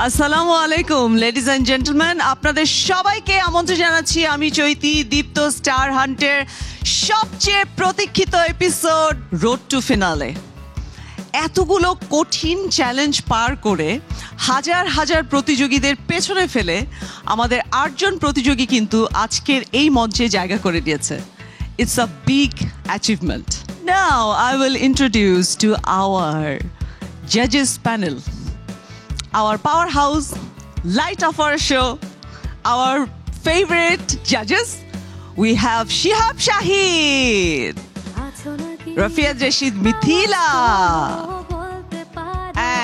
আসসালামু আলাইকুম ladies and gentleman, আপনাদের সবাইকে আমন্ত্রণ জানাচ্ছি আমি চৈতি দীপ্ত স্টার হান্টের সবচেয়ে প্রতীক্ষিত এপিসোড রোড টু ফিনালে। এতগুলো কঠিন চ্যালেঞ্জ পার করে হাজার হাজার প্রতিযোগীদের পেছনে ফেলে আমাদের ৮ জন প্রতিযোগী কিন্তু আজকের এই মঞ্চে জায়গা করে দিয়েছে। It's a big achievement. Now I will introduce to our জাজেস panel, our powerhouse, light of our show, our favorite judges. We have Shihab Shahid, Rafiat Rashid Mithila,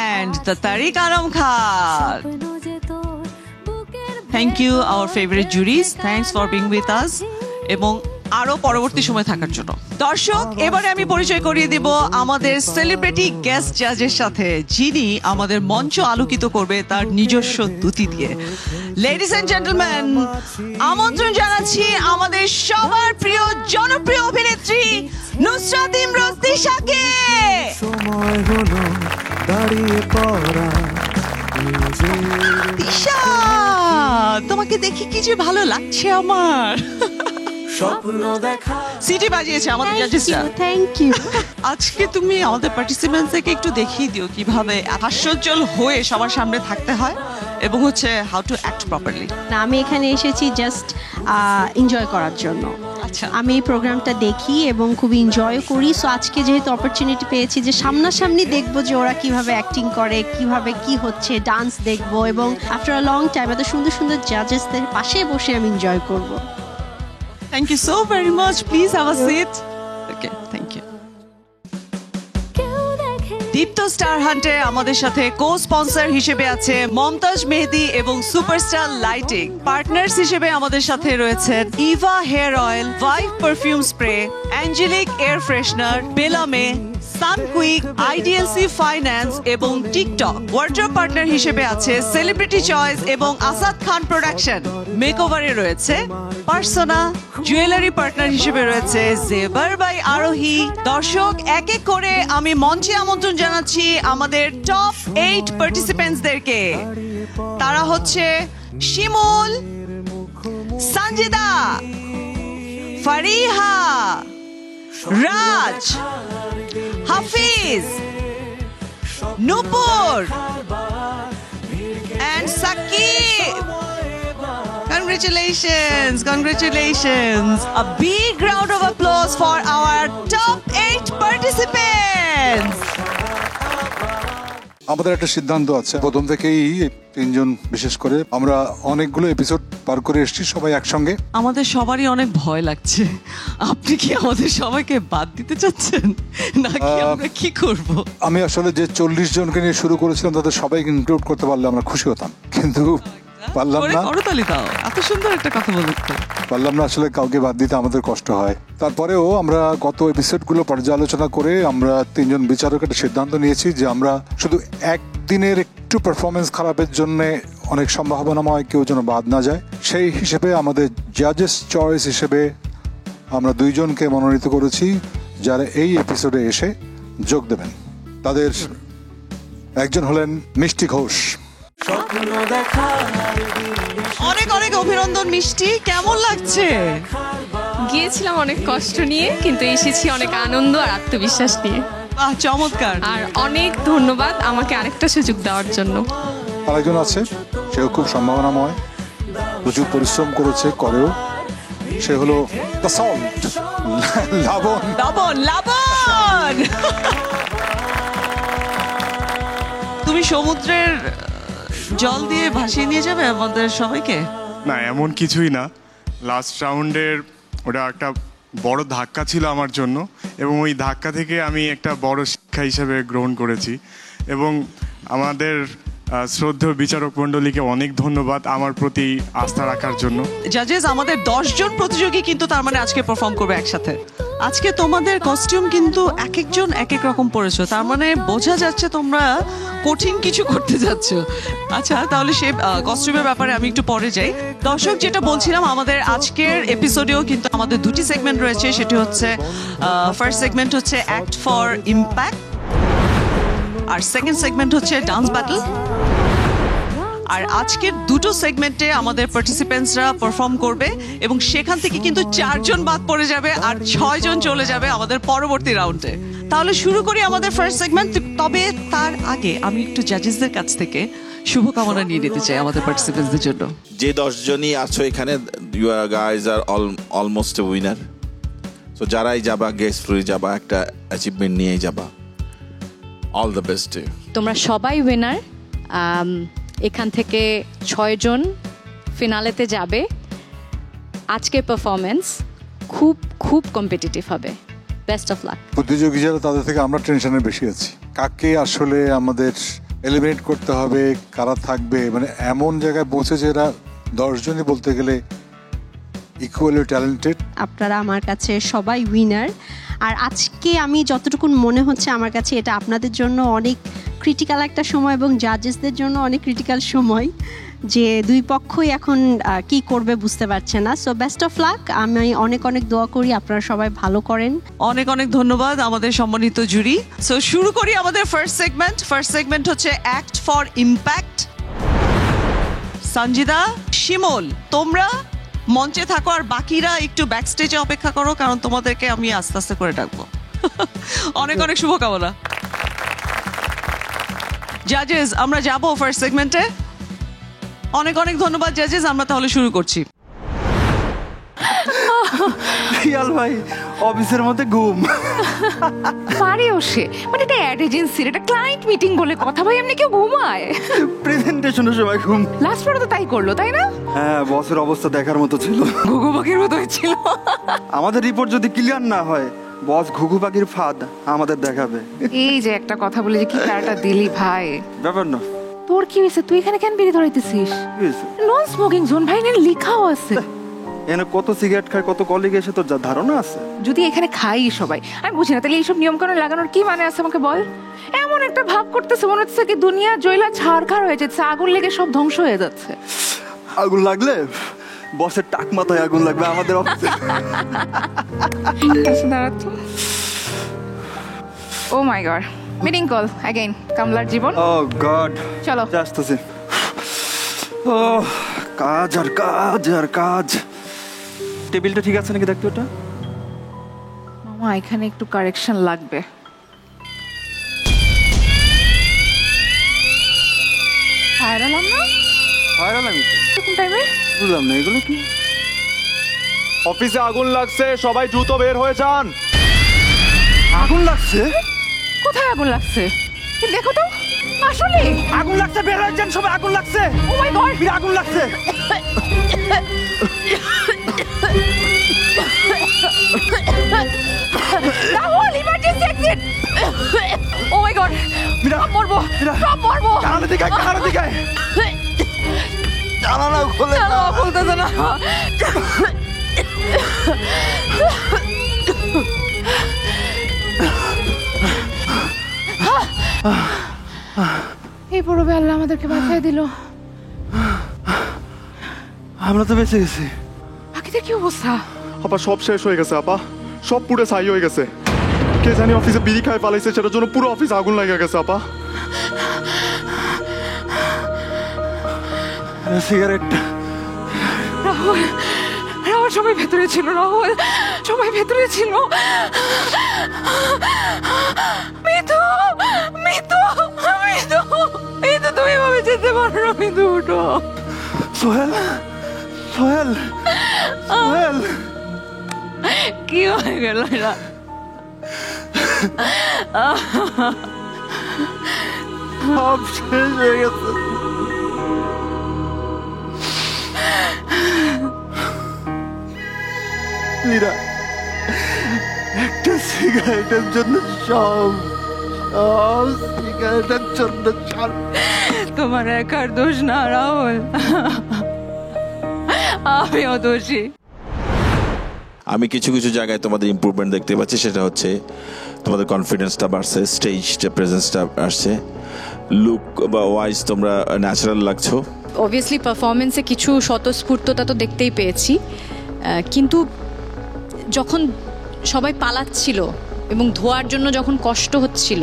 and the Tariq Anam Khan. Thank you, our favorite juries. Thanks for being with us. এবং আরো পরবর্তী সময় থাকার জন্য। দর্শক, এবারে আমি পরিচয় করিয়ে দেব আমাদের সেলিব্রিটি গেস্ট জাজের সাথে, যিনি আমাদের মঞ্চ আলোকিত করবে তার নিজস্ব দ্যুতি দিয়ে। লেডিস এন্ড জেন্টলম্যান, আমন্ত্রণ জানাচ্ছি আমাদের সবার প্রিয় জনপ্রিয় অভিনেত্রী নুসরাত ইমরোজ তিশাকে। তিশা, তোমাকে দেখি কি যে ভালো লাগছে আমার। সিটি বাজিয়েছে আমাদের জাজেসরা। Thank you. আজকে তুমি আমাদের পার্টিসিপেন্টসকে একটু দেখিয়ে দিও কিভাবে হাস্যোজ্জ্বল হয়ে সবার সামনে থাকতে হয় এবং হচ্ছে হাউ টু অ্যাক্ট প্রপারলি। না, আমি এখানে এসেছি জাস্ট এনজয় করার জন্য। আচ্ছা, আমি এই প্রোগ্রামটা দেখি এবং খুব এনজয় করি। সো আজকে যেহেতু অপরচুনিটি পেয়েছি যে সামনাসামনি দেখবো যে ওরা কিভাবে অ্যাক্টিং করে, কিভাবে কি হচ্ছে, ডান্স দেখবো এবং আফটার আ লং টাইম এত সুন্দর সুন্দর জাজেসদের পাশে বসে আমি এনজয় করবো। Thank you so very much. Please have a seat. Okay, thank you. Deepto star হান্টে আমাদের সাথে কো-স্পন্সর হিসেবে আছে মমতাজ মেহেদি এবং সুপারস্টার লাইটিং। পার্টনার্স হিসেবে আমাদের সাথে রয়েছেন Eva hair oil, Vibe perfume spray, angelic air freshener, বেলামে, সানকুইক, আইডিএলসি ফাইন্যান্স এবং টিকটক। ওয়ার্ড্রপ পার্টনার হিসেবে আছে সেলিব্রিটি চয়েস এবং আসাদ খান প্রোডাকশন। মেকওভারে রয়েছে পার্সোনা। জুয়েলারি পার্টনার হিসেবে রয়েছে জেবার বাই আরোহী। দর্শক, এক এক করে আমি মঞ্চে আমন্ত্রণ জানাচ্ছি আমাদের টপ 8 পার্টিসিপেন্টসদেরকে। তারা হচ্ছে শিমুল, সানজিদা, ফারিহা, রাজ, হাফিজ, নূপুর and Sakib. Congratulations. A big round of applause for our top 8 participants. আমাদের একটা সিদ্ধান্ত আছে প্রথম থেকেই, 3 জন বিশেষ করে আমরা অনেকগুলো এপিসোড পার করে এসেছি সবাই একসঙ্গে। আমাদের সবারই অনেক ভয় লাগছে। আপনি কি আমাদের সবাইকে বাদ দিতে চাচ্ছেন নাকি আমরা কি করব? আমি আসলে যে 40 জনকে নিয়ে শুরু করেছিলাম তাদের সবাইকে ইনক্লুড করতে পারলে আমরা খুশি হতাম, কিন্তু পারলাম না। করতালি দাও, এত সুন্দর একটা কথা বলতে পারলাম না, আসলে কাউকে বাদ দিতে আমাদের কষ্ট হয়। তারপরেও আমরা গত এপিসোডগুলো পর্যালোচনা করে আমরা 3 জন বিচারক একটা সিদ্ধান্ত নিয়েছি যে আমরা শুধু একদিনের একটু পারফরমেন্স খারাপের জন্য অনেক সম্ভাবনাময় কেউ যেন বাদ না যায়। সেই হিসেবে আমাদের জাজেস চয়েস হিসেবে আমরা 2 জনকে মনোনীত করেছি যারা এই এপিসোডে এসে যোগ দেবেন। তাদের একজন হলেন মিষ্টি ঘোষ। অনেক অনেক অভিনন্দন মিষ্টি, কেমন লাগছে? গিয়েছিলাম অনেক কষ্ট নিয়ে, কিন্তু এসেছি অনেক আনন্দ আর আত্মবিশ্বাস নিয়ে। বাহ, চমৎকার। আর অনেক ধন্যবাদ আমাকে আরেকটা সুযোগ দেওয়ার জন্য। আরেকজন আছে, সেও খুব সম্ভাবনাময়, প্রচুর পরিশ্রম করেছে, করেও। সে হলো দ্য সল্ট, লবণ। লবণ, লবণ। তুমি সমুদ্রের জল দিয়ে ভাসিয়ে নিয়ে যাবে আমাদের সবাইকে? না, এমন কিছুই না। লাস্ট রাউন্ডের ওটা একটা বড় ধাক্কা ছিল আমার জন্য, এবং ওই ধাক্কা থেকে আমি একটা বড় শিক্ষা হিসেবে গ্রহণ করেছি। এবং আমাদের শ্রদ্ধেয় বিচারক মণ্ডলীকে অনেক ধন্যবাদ আমার প্রতি আস্থা রাখার জন্য। জাজেস, আমাদের 10 জন প্রতিযোগী কিন্তু তার মানে আজকে পারফর্ম করবে একসাথে। আজকে তোমাদের কস্টিউম কিন্তু এক একজন এক এক রকম পরেছো, তার মানে বোঝা যাচ্ছে তোমরা কঠিন কিছু করতে যাচ্ছ। আচ্ছা, তাহলে সে কস্টিউমের ব্যাপারে আমি একটু পরে যাই। দর্শক, যেটা বলছিলাম, আমাদের আজকের এপিসোডেও কিন্তু আমাদের 2টি সেগমেন্ট রয়েছে। সেটি হচ্ছে ফার্স্ট সেগমেন্ট হচ্ছে অ্যাক্ট ফর ইম্প্যাক্ট, আর সেকেন্ড সেগমেন্ট হচ্ছে ডান্স ব্যাটল। আর আজকের দুটো সেগমেন্টে আমাদের পার্টিসিপেন্টসরা পারফর্ম করবে এবং সেখান থেকে কিন্তু 4 জন বাদ পড়ে যাবে আর 6 জন চলে যাবে আমাদের পরবর্তী রাউন্ডে। তাহলে শুরু করি আমাদের ফার্স্ট সেগমেন্ট। তবে তার আগে আমি একটু জাজেসদের কাছ থেকে শুভকামনা নিয়ে নিতে চাই আমাদের পার্টিসিপেন্টসদের জন্য। যে 10 জনই আছো এখানে, you are guys are almost a winner. So যারাই যাবা গেস্টফুলি যাবা, একটা অ্যাচিভমেন্ট নিয়েই যাবা। All the best. তোমরা সবাই উইনার। এখান থেকে 6 জন ফিনালেতে যাবে। আজকের পারফরমেন্স খুব খুব কম্পিটিটিভ হবে। Best of lakh. প্রতিযোগী যারা তাদের থেকে আমরা টেনশনে বেশি আছি, কাকে আসলে আমাদের এলিমিনেট করতে হবে, কারা থাকবে। মানে এমন জায়গায় পৌঁছেছে এরা 10 জনই বলতে গেলে ইকুয়ালি ট্যালেন্টেড। আপনারা আমার কাছে সবাই উইনার। আর আজকে আমি যতটুকু মনে হচ্ছে আমার কাছে এটা আপনাদের জন্য অনেক ক্রিটিক্যাল একটা সময় এবং জাজেসদের জন্য অনেক ক্রিটিক্যাল সময়, যে দুই পক্ষই এখন কি করবে বুঝতে পারছে না। So best of lakh. আমি অনেক অনেক দোয়া করি আপনারা সবাই ভালো করেন। অনেক অনেক ধন্যবাদ আমাদের সম্মানিত জুরি। সো শুরু করি আমাদের ফার্স্ট সেগমেন্ট। ফার্স্ট সেগমেন্ট হচ্ছে অ্যাক্ট ফর ইম্প্যাক্ট। সঞ্জিদা, শিমুল, তোমরা মঞ্চে থাকো আর বাকিরা একটু ব্যাক স্টেজে অপেক্ষা করো, কারণ তোমাদেরকে আমি আস্তে আস্তে করে ডাকবো। অনেক অনেক শুভকামনা। জাজেস, আমরা যাবো ফার্স্ট সেগমেন্টে। অনেক অনেক ধন্যবাদ জাজেস। আমরা তাহলে শুরু করছি। রিয়াল ভাই অফিসের মধ্যে ঘুম পারেও সে, মানে এটা অ্যাড এজেন্সির একটা ক্লায়েন্ট মিটিং বলে কথা, ভাই এমনি কেউ ঘুমায়? প্রেজেন্টেশনের সময় ঘুম। লাস্ট পরে তো তাই করলো, তাই না? হ্যাঁ, বসের অবস্থা দেখার মতো ছিল, ঘুঘু পাখির মতো হয়েছিল। আমাদের রিপোর্ট যদি ক্লিয়ার না হয় বস ঘুঘু পাখির ফাঁদ আমাদের দেখাবে। এই যে একটা কথা বলে যে কি প্যারাটা দিলি ভাই। ব্যাপার না। তোর কি হয়েছে? তুই এখানে কেন বিড়ি ধরাইতেছিস? নন স্মোকিং জোন ভাই, এখানে লেখাও আছে। এখানে কত সিগারেট খায়, কত কলিগ এসে তোর যা ধারণা আছে। যদি এখানে খাই সবাই, আমি বুঝি না তাহলে এইসব নিয়ম কানুন লাগানোর কি মানে আছে আমাকে বল। এমন একটা ভাব করতেছে মনে হচ্ছে কি দুনিয়া জয়লা ছাড়খাড় হয়ে যাচ্ছে, আগুন লেগে সব ধ্বংস হয়ে যাচ্ছে। আগুন লাগলে বসের টাক মাথায় আগুন লাগবে আমাদের অফিসে। ও my god, meeting call again. কমলার জীবন। ও গড, চলো আসতেছি। ও কাজ আর কাজ আর কাজ। টেবিলটা ঠিক আছে নাকি দেখতে ওটা? মামা এখানে একটু কারেকশন লাগবে। ফায়ার অ্যালার্ম না? ফায়ার অ্যালার্ম কোন টাইমে? বুঝলাম না এগুলো কি। অফিসে আগুন লাগছে, সবাই দ্রুত বের হয়ে যান। আগুন লাগছে? কোথায় আগুন লাগছে দেখো তো। আসলে আগুন লাগছে, বের হয়ে যান সবাই, আগুন লাগছে। ও মাই গড, আগুন লাগছে। Rahul, emergency exit. Oh my god, সব মরবো, সব মরবো। কারণ দিকায়, কারণ দিকায়। জানা না খুলে না, খুলতেছে না। এই বড় বেলা আমাদেরকে বাঁচিয়ে দিল। আমরা তো বেঁচে গেছি। বাকিদের কি অবস্থা? আপা সব শেষ হয়ে গেছে, আপা সব পুরো ছাই হয়ে গেছে। কে জানি অফিসে বিড়ি খায় পালাইছে, সেটার জন্য পুরো অফিস আগুন লেগে গেছে। আপা সিগারেট। রাহুল, রাহুল সবাই ভেতরে ছিল। রাহুল সবাই ভেতরে ছিল। মিতু, মিতু, মিতু, মিতু, তুমি এভাবে যেতে পারো না। মিতু উঠো। সোহেল, সোহেল, সোহেল, কি হয়ে গেল এরা? সব শেষ হয়ে গেছে। মীরা, একটা সিগারেটের জন্য সব সব সিগারেটের জন্য সব। তোমার একার দোষ না রাহুল, আমিও দোষী। আমি কিছু কিছু জায়গায় তোমাদের ইমপ্রুভমেন্ট দেখতে পাচ্ছি, সেটা হচ্ছে তোমাদের কনফিডেন্সটা বাড়ছে, স্টেজটা প্রেজেন্সটা আসছে, লুক বা ওয়াইজ তোমরা ন্যাচারাল লাগছো। অবভিয়াসলি পারফরমেন্সে কিছু স্বতঃস্ফূর্ততা তো দেখতেই পেয়েছি, কিন্তু যখন সবাই পালাচ্ছিল এবং ধোয়ার জন্য যখন কষ্ট হচ্ছিল,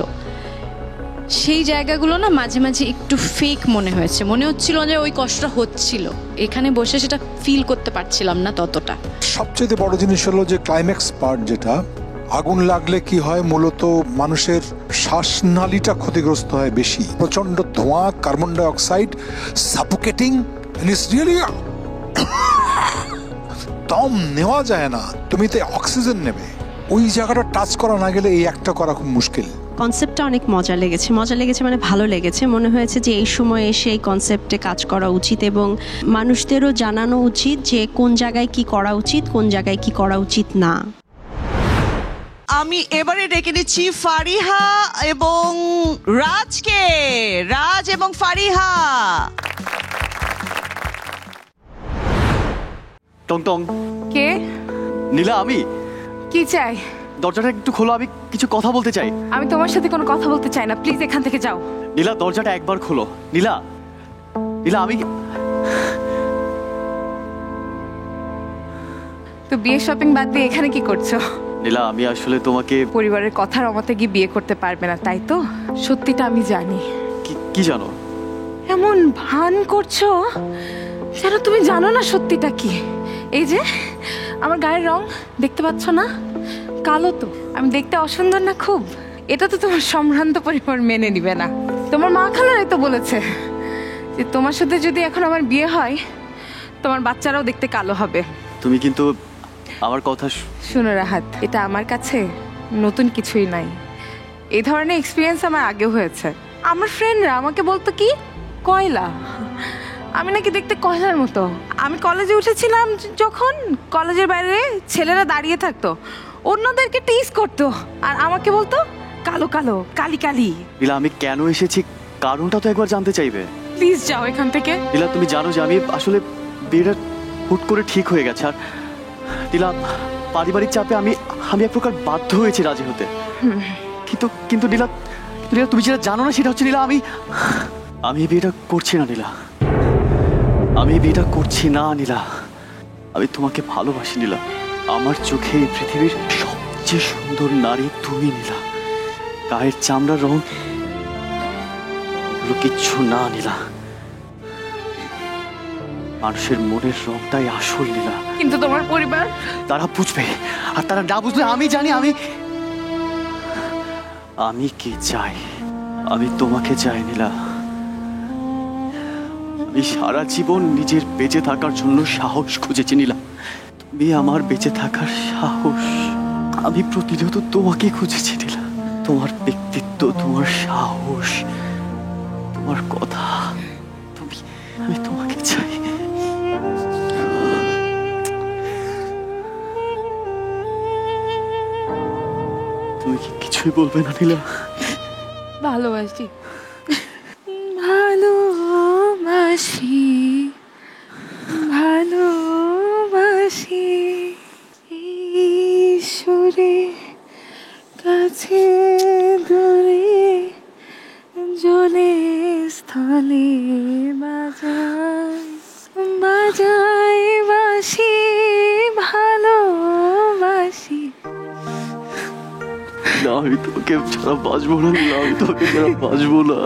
সেই জায়গাগুলো না মাঝে মাঝে একটু ফেক মনে হয়েছে, মনে হচ্ছিল যে ওই কষ্টটা হচ্ছিল, এখানে বসে সেটা ফিল করতে পারছিলাম না ততটা। সবচেয়ে বড় জিনিস হলো যে ক্লাইম্যাক্স পার্ট, যেটা আগুন লাগলে কি হয়, মূলত মানুষের শ্বাসনালীটা ক্ষতিগ্রস্ত হয় বেশি, প্রচন্ড ধোঁয়া, কার্বন ডাই অক্সাইড, সাফোকেটিং, দম নেওয়া যায় না, তুমি তো অক্সিজেন নেবে, ওই জায়গাটা টাচ করা না গেলে এই একটা করা খুব মুশকিল। কনসেপ্টটা অনেক মজা লেগেছে মানে ভালো লেগেছে, মনে হয়েছে যে এই সময় এসে এই কনসেপ্টে কাজ করা উচিত এবং মানুষদেরও জানানো উচিত যে কোন জায়গায় কি করা উচিত, কোন জায়গায় কি করা উচিত না। আমি এবারে ডেকে নিচ্ছি ফারিহা এবং রাজকে। রাজ এবং ফারিহা। টং টং। কে? নীলা, আমি। কি চাই? দরজাটা একটু খোলো, আমি কিছু কথা বলতে চাই। আমি তোমার সাথে কোনো কথা বলতে চাই না, প্লিজ এখান থেকে যাও। নীলা, দরজাটা একবার খোলো। নীলা, নীলা, আমি তো বিয়ে শপিং বাদ দিয়ে এখানে কি করছো? নীলা, আমি আসলে তোমাকে পরিবারের কথার অমতে গিয়ে বিয়ে করতে পারবে না, তাই তো? সত্যিটা আমি জানি। কি জানো? এমন ভান করছো যেন তুমি জানো না সত্যিটা কি। এই যে আমার গায়ের রং দেখতে পাচ্ছ না, কালো তো। আমি দেখতে অসুন্দর না খুব? এটা তো তোমার সম্ভ্রান্ত পরিবার মেনে নিবে না। তোমার মা খালারাই তো বলেছে যে তোমার সাথে যদি এখন আমার বিয়ে হয় তোমার বাচ্চারাও দেখতে কালো হবে। তুমি কিন্তু আমার কথা শুনো রাহাত, এটা আমার কাছে নতুন কিছুই নাই। এই ধরনের এক্সপিরিয়েন্স আমার আগেও হয়েছে। আমার ফ্রেন্ডরা আমাকে বলতো কি কয়লা, আমি নাকি দেখতে কয়লার মতো। আমি কলেজে উঠেছিলাম যখন, কলেজের বাইরে ছেলেরা দাঁড়িয়ে থাকতো, অন্যদেরকে টিজ করতো আর আমাকে বলতো কালো কালো, কালি কালি। নীলা, আমি কেন এসেছি কারণটা তো একবার জানতে চাইবে। প্লিজ যাও এখান থেকে। নীলা, তুমি জানো যে আমি আসলে বিয়েটা হুট করে ঠিক হয়ে গেছে। আর নীলা, পারিবারিক চাপে আমি এক প্রকার বাধ্য হয়েছি রাজি হতে। কিন্তু নীলা, তুমি যেটা জানো না সেটা হচ্ছে নীলা, আমি বিয়েটা করছি না নীলা, আমি বিয়েটা করছি না নীলা। আমি তোমাকে ভালোবাসি নীলা। আমার চোখে এই পৃথিবীর সবচেয়ে সুন্দর নারী তুমি নীলা। গায়ের চামড়ার রং কিচ্ছু না নীলা, মানুষের মনের রংটাই আসল নীলা। কিন্তু তোমার পরিবার তারা বুঝবে, আর তারা না বুঝলে আমি জানি আমি কি চাই। আমি তোমাকে চাই নীলা। আমি সারা জীবন নিজের বেঁচে থাকার জন্য সাহস খুঁজেছি নীলা। তুমি আমার বেঁচে থাকার সাহস। আমি প্রতিনিয়ত তোমাকে খুঁজেছি নীলা। তোমার ব্যক্তিত্ব, তোমার সাহস, তোমার কথা, আমি তোমাকে চাই। তুমি কি কিছুই বলবে না নীলা? ভালোবাসি, ভালোবাসি, ভালোবাসি, ঈশ্বরে কাছে দূরে জলে স্থলে বাজাই বাজাই বাসি, ভালোবাসি। আমি তোকে ছাড়া বাঁচবো না, আমি তোকে ছাড়া বাঁচবো না।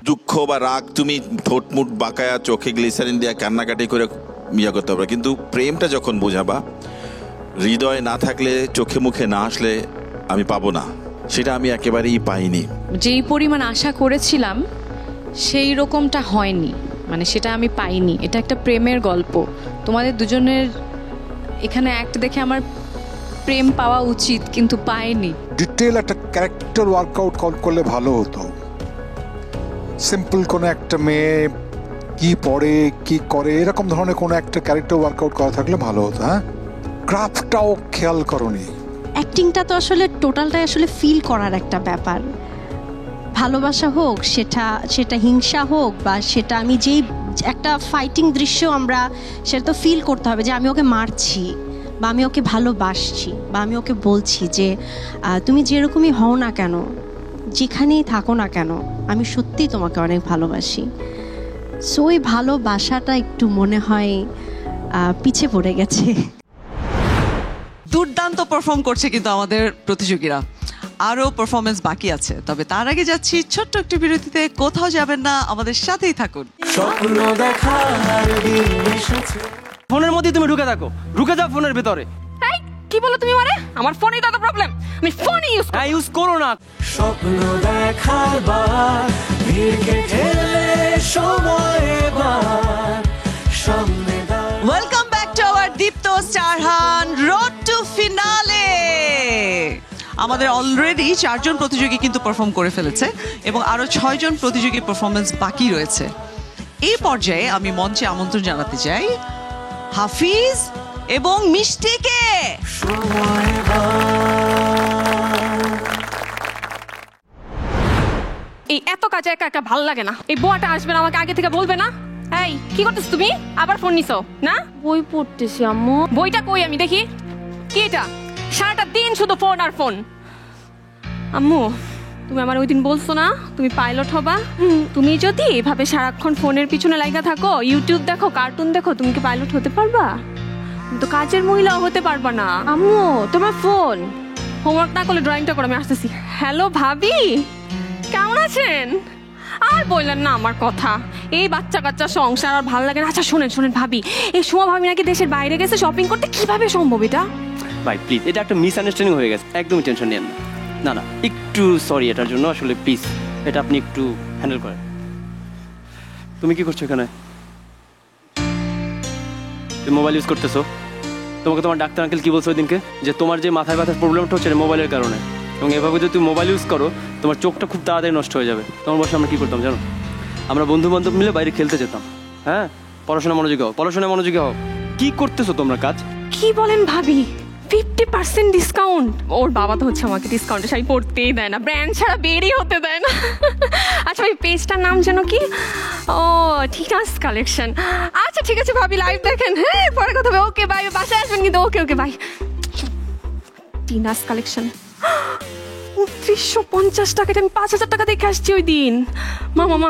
দুঃখ বা রাগ তুমি ঠোঁট মুট বাঁকায়া চোখে গ্লিসারিন দিয়ে কান্নাকাটি করে ইয়া করতে পারবে, কিন্তু প্রেমটা যখন বোঝাবা, হৃদয় না থাকলে, চোখে মুখে না আসলে আমি পাবো না, সেটা আমি একেবারেই পাইনি। যেই পরিমাণ আশা করেছিলাম সেই রকমটা হয়নি, মানে সেটা আমি পাইনি। এটা একটা প্রেমের গল্প। তোমাদের দুজনের এখানে অ্যাক্ট দেখে আমার প্রেম পাওয়া উচিত, কিন্তু পাইনি। ডিটেল একটা ক্যারেক্টার ওয়ার্কআউট করলে ভালো হতো। সিম্পল কোনো একটা মেয়ে কি পড়ে কি করে এরকম ধরনের কোনো একটা ক্যারেক্টার ওয়ার্কআউট করা থাকলে ভালো হতো। হ্যাঁ, ক্রাফটটাও খেয়াল করনি। অ্যাক্টিংটা তো আসলে টোটালটাই আসলে ফিল করার একটা ব্যাপার। ভালোবাসা হোক, সেটা হিংসা হোক, বা সেটা আমি যেই একটা ফাইটিং দৃশ্য আমরা সেটা তো ফিল করতে হবে যে আমি ওকে মারছি, বা আমি ওকে ভালোবাসছি, বা আমি ওকে বলছি যে তুমি যেরকমই হও না কেন, যেখানেই থাকো না কেন, আমি সত্যিই তোমাকে অনেক ভালোবাসি। সো ওই ভালোবাসাটা একটু মনে হয় পিছে পড়ে গেছে। দুর্দান্ত পারফর্ম করছে কিন্তু আমাদের প্রতিযোগীরা। আরও পারফরমেন্স বাকি আছে, তবে তার আগে যাচ্ছি ছোট্ট একটি বিরতিতে। কোথাও যাবেন না, আমাদের সাথেই থাকুন। ফোনের মধ্যে তুমি ঢুকে থাকো, ঢুকে যাও ফোনের ভিতরে। এই কি বলো তুমি মানে? আমার ফোনেই তো প্রবলেম, আমি ফোনই ইউজ করি। ইউজ করো না। স্বপ্ন দেখার বার ভিড়কে ঠেলে সময় এবার সামনে দাঁড়। Welcome back to our Deepto star hunt road to finale. আমাদের অলরেডি 4 জন প্রতিযোগী কিন্তু পারফর্ম করে ফেলেছে এবং আরো 6 জন প্রতিযোগীর পারফরমেন্স বাকি রয়েছে। এই পর্যায়ে আমি মঞ্চে আমন্ত্রণ জানাতে চাই হাফিজ এবং মিষ্টিকে। এই এত কাজে একা একা ভাল লাগে না। এই বুয়াটা আসবে না, আমাকে আগে থেকে বলবে না? এই কি করতেছ তুমি? আবার ফোন নিছো না? বই পড়তেছি আম্মু। বইটা কই আমি দেখি। কি এটা? সারাটা দিন শুধু ফোন আর ফোন। আম্মু তুমি আমার ওই দিন বলছো না তুমি পাইলট হবা? তুমি যদি এভাবে সারাক্ষণ ফোনের পিছনে লাগা থাকো, ইউটিউব দেখো, কার্টুন দেখো, তুমি কি পাইলট হতে পারবা? তুমি তো কাজের মহিলাও হতে পারবা না। আম্মু তোমার ফোন। হোমওয়ার্ক না করলে ড্রয়িংটা করো, আমি আসতেছি। হ্যালো ভাবি, কেমন আছেন? আর বললেন না আমার কথা, এই বাচ্চা কাচ্চা সংসার আর ভালো লাগে না। আচ্ছা শোনেন শোনেন ভাবি, এই সোমা ভাবি নাকি দেশের বাইরে গেছে শপিং করতে, কিভাবে সম্ভব এটা? ভাই প্লিজ, এটা একটা মিসআন্ডারস্ট্যান্ডিং হয়ে গেছে, একদমই টেনশন নেন না। না না, একটু সরি এটার জন্য, আসলে প্লিজ এটা আপনি একটু হ্যান্ডেল করেন। তুমি কি করছো এখানে? তুমি মোবাইল ইউজ করতেছো? তোমাকে তোমার ডাক্তার আঙ্কেল কি বলছো ওই দিনকে, যে তোমার যে মাথায় ব্যথার প্রবলেমটা হচ্ছে মোবাইলের কারণে, এবং এভাবে যদি তুমি মোবাইল ইউজ করো তোমার চোখটা খুব তাড়াতাড়ি নষ্ট হয়ে যাবে। তোমার বসে আমরা কি করতাম জানো? আমরা বন্ধু বান্ধব মিলে বাইরে খেলতে যেতাম। হ্যাঁ, পড়াশোনা মনোযোগী হও, পড়াশোনায় মনোযোগী হও। কি করতেছো তোমরা কাজ? কি বলেন ভাবি? 50% ডিসকাউন্ট? ওর বাবা তো হচ্ছে আমাকে ডিসকাউন্টে শাড়ি পরতেই দেয় না, ব্র্যান্ড ছাড়া বেরই হতে দেয় না। আচ্ছা ওই পেজটার নাম যেন কি? ও টিনাস কালেকশন। আচ্ছা ঠিক আছে ভাবি, লাইভ দেখেন। হ্যাঁ পরে কথা হবে। ওকে বাই, বাসায় আসবেন কিন্তু। ওকে ওকে বাই। টিনাস কালেকশন 2950 টাকাটা আমি 5000 টাকা দেখে আসছি ওই দিন। মা মামা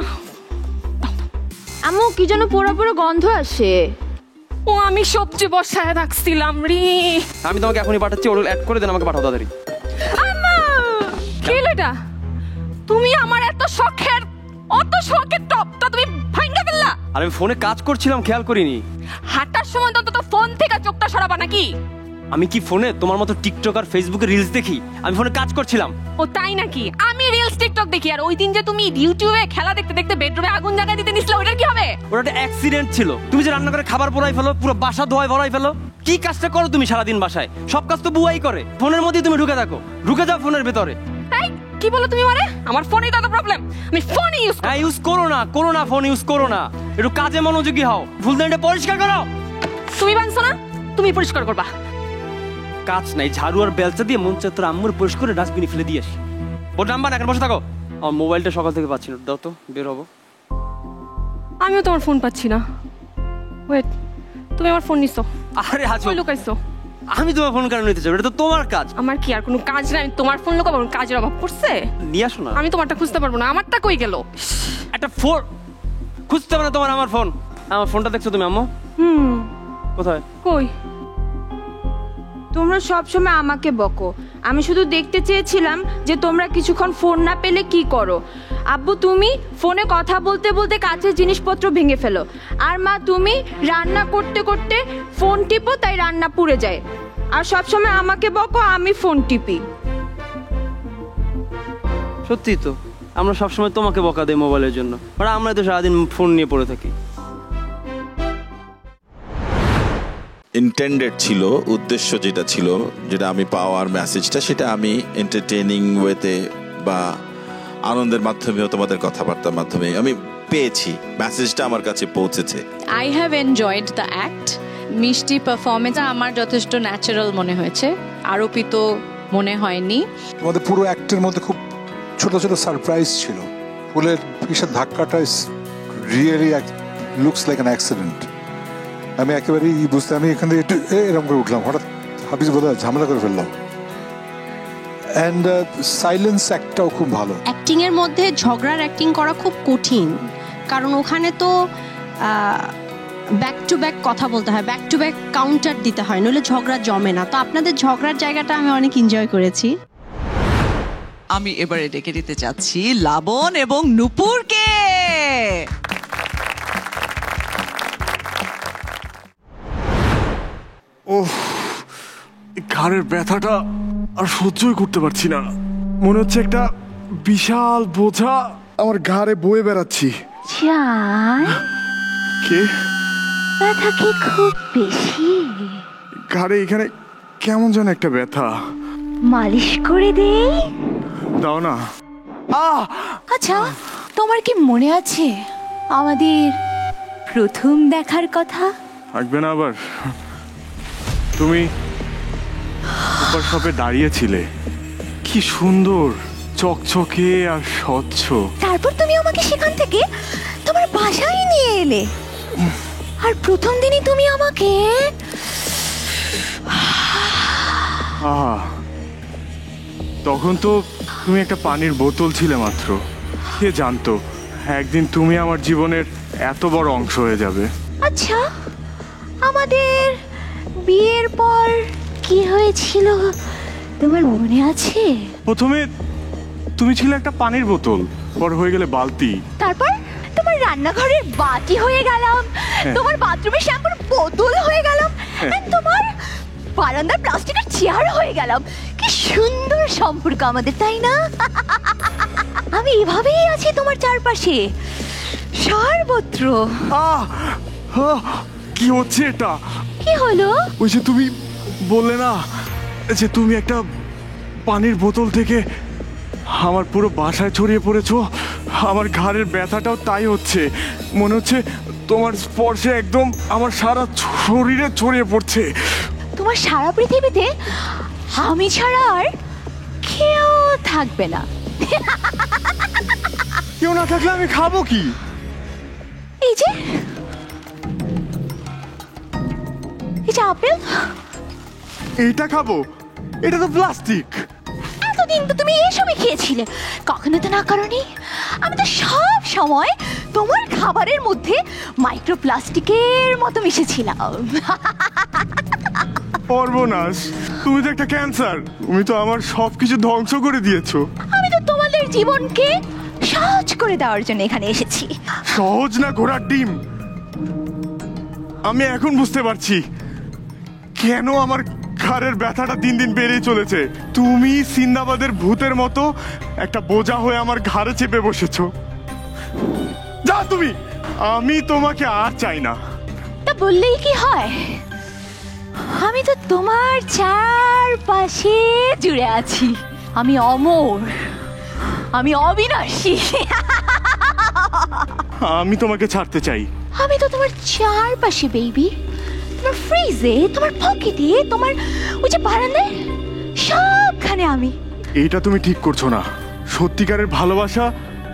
আম্মু কি যেন পোড়া পোড়া গন্ধ আসে। ও আমি সবজি বসায় রাখছিলাম রে। আমি তোমাকে এখনই পাঠাচ্ছি, ওর অ্যাড করে দেন, আমাকে পাঠাও তাড়াতাড়ি। আম্মা কি এটা? তুমি আমার এত শখের টপটা তুমি ভাঙা ফেললা। আর আমি ফোনে কাজ করছিলাম, খেয়াল করিনি। হাঁটার সময় তো ফোন থেকে চোখটা সরাবা নাকি? আমি কি ফোনে তোমার মতো টিকটক আর ফেসবুকে রিলস দেখি? আমি ফোনে কাজ করছিলাম। ও তাই নাকি? আমি রিলস টিকটক দেখি। আর ওই দিন যে তুমি ইউটিউবে খেলা দেখতে দেখতে বেডরুমে আগুন জ্বালিয়ে দিতে নিছিলে, ওটার কি হবে? ওটা একটা অ্যাক্সিডেন্ট ছিল। তুমি যে রান্না করে খাবার পোড়াই ফেলো, পুরো বাসা ধোয়াই ভরাই ফেলো, কি কাজটা করো তুমি সারাদিন বাসায়? সব কাজ তো বুয়াই করে। ফোনের মধ্যেই তুমি ঢুকে থাকো, ঢুকে যাও ফোনের ভেতরে। এই কি বলো তুমি মানে? আমার ফোনেই তো প্রবলেম, আমি ফোনই ইউজ করি। ইউজ করো না, করো না, ফোন ইউজ করো না। একটু কাজে মনোযোগী হও, ফুলদানিটা পরিষ্কার করো। তুমি বানছো না, তুমি পরিষ্কার করবা। কাজ নাই, ঝাড়ু আর বেলচা দিয়ে মন চায় তোর আম্মুর পরিষ্কার করে ডাস্টবিনে ফেলে দিয়ে আসি। ওর নাম্বার এখন বসে থাকো। আমার মোবাইলটা সকাল থেকে পাচ্ছি না, দাও তো, বের হবো। আমিও তোমার ফোন পাচ্ছি না। ওয়েট, তুমি আমার ফোন নিছো? আরে আছো, কই লুকাইছো? আমি তোমার ফোন কেন নিতে চাই? এটা তো তোমার কাজ। আমার কি আর কোনো কাজ নাই? আমি তোমার ফোন লুকাবো? কাজের অভাব পড়ছে? নিয়ে আসো না। আমি তোমারটা খুঁজতে পারবো না, আমারটা কই গেল? একটা ফোন খুঁজতে হবে না তোমার, আমার ফোন। আমার ফোনটা দেখছো তুমি আম্মু? কোথায়? কই? তোমরা সব সময় আমাকে বকো, আমি শুধু দেখতে চেয়েছিলাম যে তোমরা কিছুক্ষণ ফোন না পেলে কি করো। আব্বু তুমি ফোনে কথা বলতে বলতে কাছের জিনিসপত্র ভেঙে ফেলো, আর মা তুমি রান্না করতে করতে ফোন টিপো, তাই রান্না পুড়ে যায়। আর সব সময় আমাকে বকো, আমি ফোন টিপি। সত্যি তো, আমরা সবসময় তোমাকে বকা দেই মোবাইলের জন্য, আর আমরা তো সারাদিন ফোন নিয়ে পড়ে থাকি। ইন্টেন্ডেড ছিল, উদ্দেশ্য যেটা ছিল, যেটা আমি পাওয়ার মেসেজটা, সেটা আমি এন্টারটেইনিং ওয়েতে বা আনন্দের মাধ্যমেও তোমাদের কথাবার্তার মাধ্যমে আমি পেয়েছি, মেসেজটা আমার কাছে পৌঁছেছে। I have enjoyed the act. মিষ্টি পারফরমেন্স আমার যথেষ্ট ন্যাচারাল মনে হয়েছে, আরোপিত মনে হয়নি। আমাদের পুরো অ্যাক্টের মধ্যে খুব ছোট ছোট সারপ্রাইজ ছিল। ফুলের কিসের ধাক্কাটা really looks like an accident. আমি একেবারেই বুঝতে, আমি এখান থেকে একটু এরকম করে উঠলাম, হঠাৎ হাফিজ বোধহয় ঝামেলা করে ফেললাম। অ্যান্ড সাইলেন্স অ্যাক্টটাও খুব ভালো। অ্যাক্টিং এর মধ্যে ঝগড়ার অ্যাক্টিং করা খুব কঠিন, কারণ ওখানে তো ব্যাক টু ব্যাক কথা বলতে হয়, ব্যাক টু ব্যাক কাউন্টার দিতে হয়, নইলে ঝগড়া জমে না। তো আপনাদের ঝগড়ার জায়গাটা আমি অনেক এনজয় করেছি। আমি এবারে ডেকে দিতে চাচ্ছি লাবণ এবং নূপুরকে। ওহ, ঘাড়ের ব্যথাটা আর সহ্যই করতে পারছি না। মনে হচ্ছে একটা বিশাল বোঝা আমার ঘাড়ে বয়ে বেড়াচ্ছি। কে? ব্যথা কি খুব বেশি? ঘাড়ে এখানে কেমন যেন একটা ব্যথা। মালিশ করে দেই? দাও না। আচ্ছা, তোমার কি মনে আছে আমাদের প্রথম দেখার কথা? থাকবে না আবার? তুমি সুপার শপে দাঁড়িয়েছিলে, কি সুন্দর চকচকে আর স্বচ্ছ। তারপর তুমি আমাকে সেখান থেকে তোমার বাসায় নিয়ে এলে, আর প্রথম দিনই তুমি আমাকে তখন তো তুমি একটা পানির বোতল ছিলে মাত্র। কে জানতো একদিন তুমি আমার জীবনের এত বড় অংশ হয়ে যাবে। আচ্ছা, আমাদের বিয়ের পর কি হয়েছিল তোমার মনে আছে? প্রথমে তুমি ছিলে একটা পানির বোতল, পর হয়ে গেলে বালতি, তারপর তোমার রান্নাঘরের বাটি হয়ে গেলাম, তোমার বাথরুমের শ্যাম্পুর বোতল হয়ে গেলাম, and তোমার বারান্দার প্লাস্টিকের চেয়ার হয়ে গেলাম। কি সুন্দর সম্পর্ক আমাদের, তাই না? আমি এভাবেই আছি তোমার চারপাশে সর্বত্র। কি হচ্ছে এটা? কি হলো? ওই যে তুমি বললে না যে তুমি একটা পানির বোতল থেকে আমার পুরো বাসায় ছড়িয়ে পড়েছো, আমার ঘাড়ের ব্যথাটাও তাই হচ্ছে। মনে হচ্ছে তোমার স্পর্শে একদম আমার সারা শরীরে ছড়িয়ে পড়ছে। তোমার সারা পৃথিবীতে আমি ছাড়া আর কেউ থাকবে না। কেউ না থাকলে আমি খাবো কি? এই যে আপেল, এইটা খাবো? এটা তো প্লাস্টিক। এতদিন তো তুমি এসবই খেয়েছিলে, কখনো তো না করনি। আমি তো সব সময় তোমার খাবারের মধ্যে মাইক্রোপ্লাস্টিকের মতো মিশেছিলাম। সর্বনাশ, তুমি তো একটা ক্যান্সার। তুমি তো আমার সবকিছু ধ্বংস করে দিয়েছো। আমি তো তোমাদের জীবনকে সহজ করে দেওয়ার জন্য এখানে এসেছি। সহজ না ঘোড়ার ডিম। আমি এখন বুঝতে পারছি কেন আমার ঘাড়ের ব্যথাটা দিন দিন বেড়েই চলেছে। তুমি সিন্দাবাদের ভূতের মতো একটা বোঝা হয়ে আমার ঘাড়ে চেপে বসেছো। যা তুমি, আমি তোমাকে আর চাই না। তা বললেই কি হয়? আমি তো তোমার চারপাশে জুড়ে আছি। আমি অমর, আমি অবিনাশী। আমি তোমাকে ছাড়তে চাই। আমি তো তোমার চারপাশে বেবি, তোমার ফ্রিজে, তোমার পকেটে, তোমার ওই যে বারান্দায়, সবখানে আমি। এইটা তুমি ঠিক করছো না। সত্যিকারের ভালোবাসা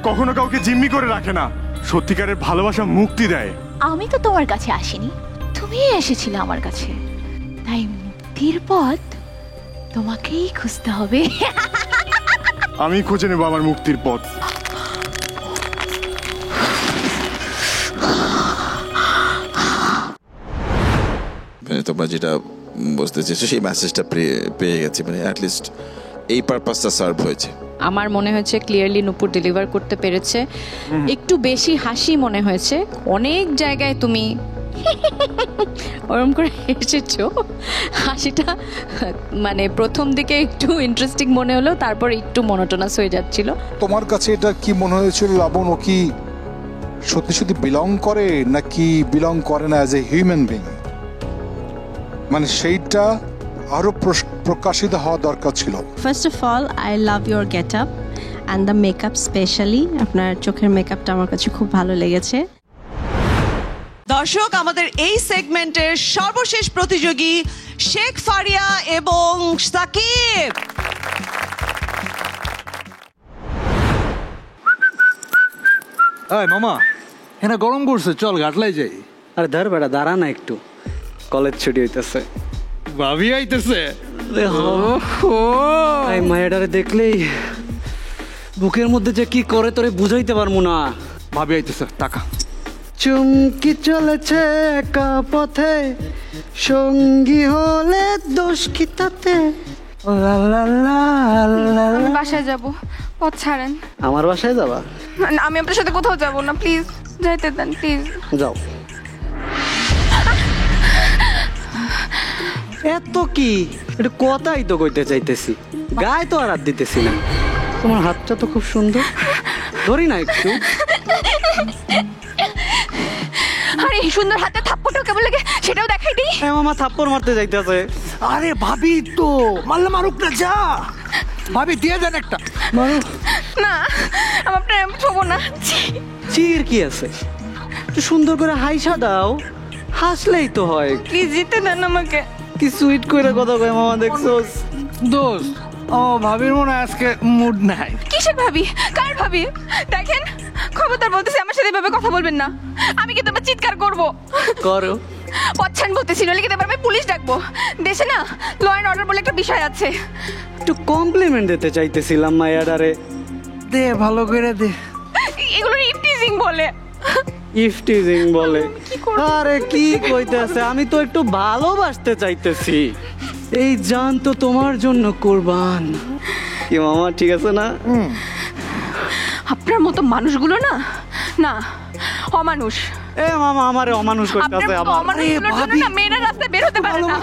কখনো কাউকে জিম্মি করে রাখে না। সত্যিকারের ভালোবাসা মুক্তি দেয়। আমি তো তোমার কাছে আসিনি, তুমি এসেছিলে আমার কাছে। তাই মুক্তির পথ তোমাকেই খুঁজতে হবে। আমি খুঁজে নেবো আমার মুক্তির পথ। তোমরা যেটা বুঝতে চেয়েছো সেই মেসেজটা পেয়ে গেছি, মানে অ্যাটলিস্ট এই পারপাসটা সার্ভ হয়েছে। আমার মনে হয়েছে ক্লিয়ারলি নূপুর ডেলিভার করতে পেরেছে। একটু বেশি হাসি মনে হয়েছে, অনেক জায়গায় তুমি ওরম করে এসেছো। হাসিটা মানে প্রথম দিকে একটু ইন্টারেস্টিং মনে হলো, তারপর একটু মনোটোনাস হয়ে যাচ্ছিল। তোমার কাছে এটা কি মনে হয়েছিল লাবণ? ও কি সত্যি সত্যি বিলং করে নাকি বিলং করে না অ্যাজ এ হিউম্যান বিং? মানে সেইটা আরো প্রকাশিত হওয়া দরকার ছিল। First of all, I love your get up and the makeup, specially আপনার চোখের মেকআপটা আমার কাছে খুব ভালো লেগেছে। দর্শক, আমাদের এই সেগমেন্টের সর্বশেষ প্রতিযোগী শেখ ফারিয়া এবং সাকিব। মামা, এখানে গরম করছে, চল ঘাটলাই যাই। আরে ধর বেটা, দাঁড়া না একটু, কলেজ ছুটি হইতেছে, ভাবি আইতেছে। এই মায়াডারে দেখলেই বুকের মধ্যে যে কি করে তোরে বুঝাইতে পারবো না। ভাবি আইতেছে, টাকা চুমকি চলেছে একা পথে, সঙ্গী হলে দোষ কি তাতে? আমি বাসায় যাব, পথ ছাড়েন। আমার বাসায় যাবা? না, আমি আপনার সাথে কোথাও যাব না, প্লিজ যাইতে দেন, প্লিজ। যাও। এত কি, এটা কথাই তো কইতে চাইতেছি, গায়ে তো আর হাত দিতেছি না। তোমার হাতটা তো খুব সুন্দর, ধরি না একটু? আরে এই সুন্দর হাতে থাপ্পড়টা কেমন লাগে সেটাও দেখাই দিই। মামা থাপ্পড় মারতে যাইতেছে। আরে ভাবি তো মারলে মারুক না, যা ভাবি দিয়ে দেন একটা। মারো না, আমার প্রেম ছোবো না। চির কি আছে, একটু সুন্দর করে হাইসা দাও, হাসলেই তো হয়। প্লিজ জিতে দেন আমাকে। কি সুইট করে কথা কয় মামা, দেখছোস? দোস্ত, ও ভাবির মনে হয় আজকে মুড নাই। কিসের ভাবি, কার ভাবি? দেখেন, খবরদার বলতেছি আমার সাথে এভাবে কথা বলবেন না, আমি কিন্তু আবার চিৎকার করবো। করো। পচ্ছান বলতেছি, নইলে কিন্তু এবার আমি পুলিশ ডাকবো। দেশে না ল অ্যান্ড অর্ডার বলে একটা বিষয় আছে। একটু কমপ্লিমেন্ট দিতে চাইতেছিলাম মায়াডারে। দে ভালো করে দে। এগুলো ইফটিজিং বলে। ইফটিজিং বলে? আরে কি কইতেছে, আমি তো একটু ভালোবাসতে চাইতেছি। এই জান তো তোমার জন্য কুরবান। কি মামা, ঠিক আছে না? আপনার মতো মানুষগুলো না না অমানুষ। এ মামা, আমারে অমানুষ কইতাছে আবার। অমানুষগুলোর জন্য না মেয়েরা রাস্তায় বের হতে পারে না।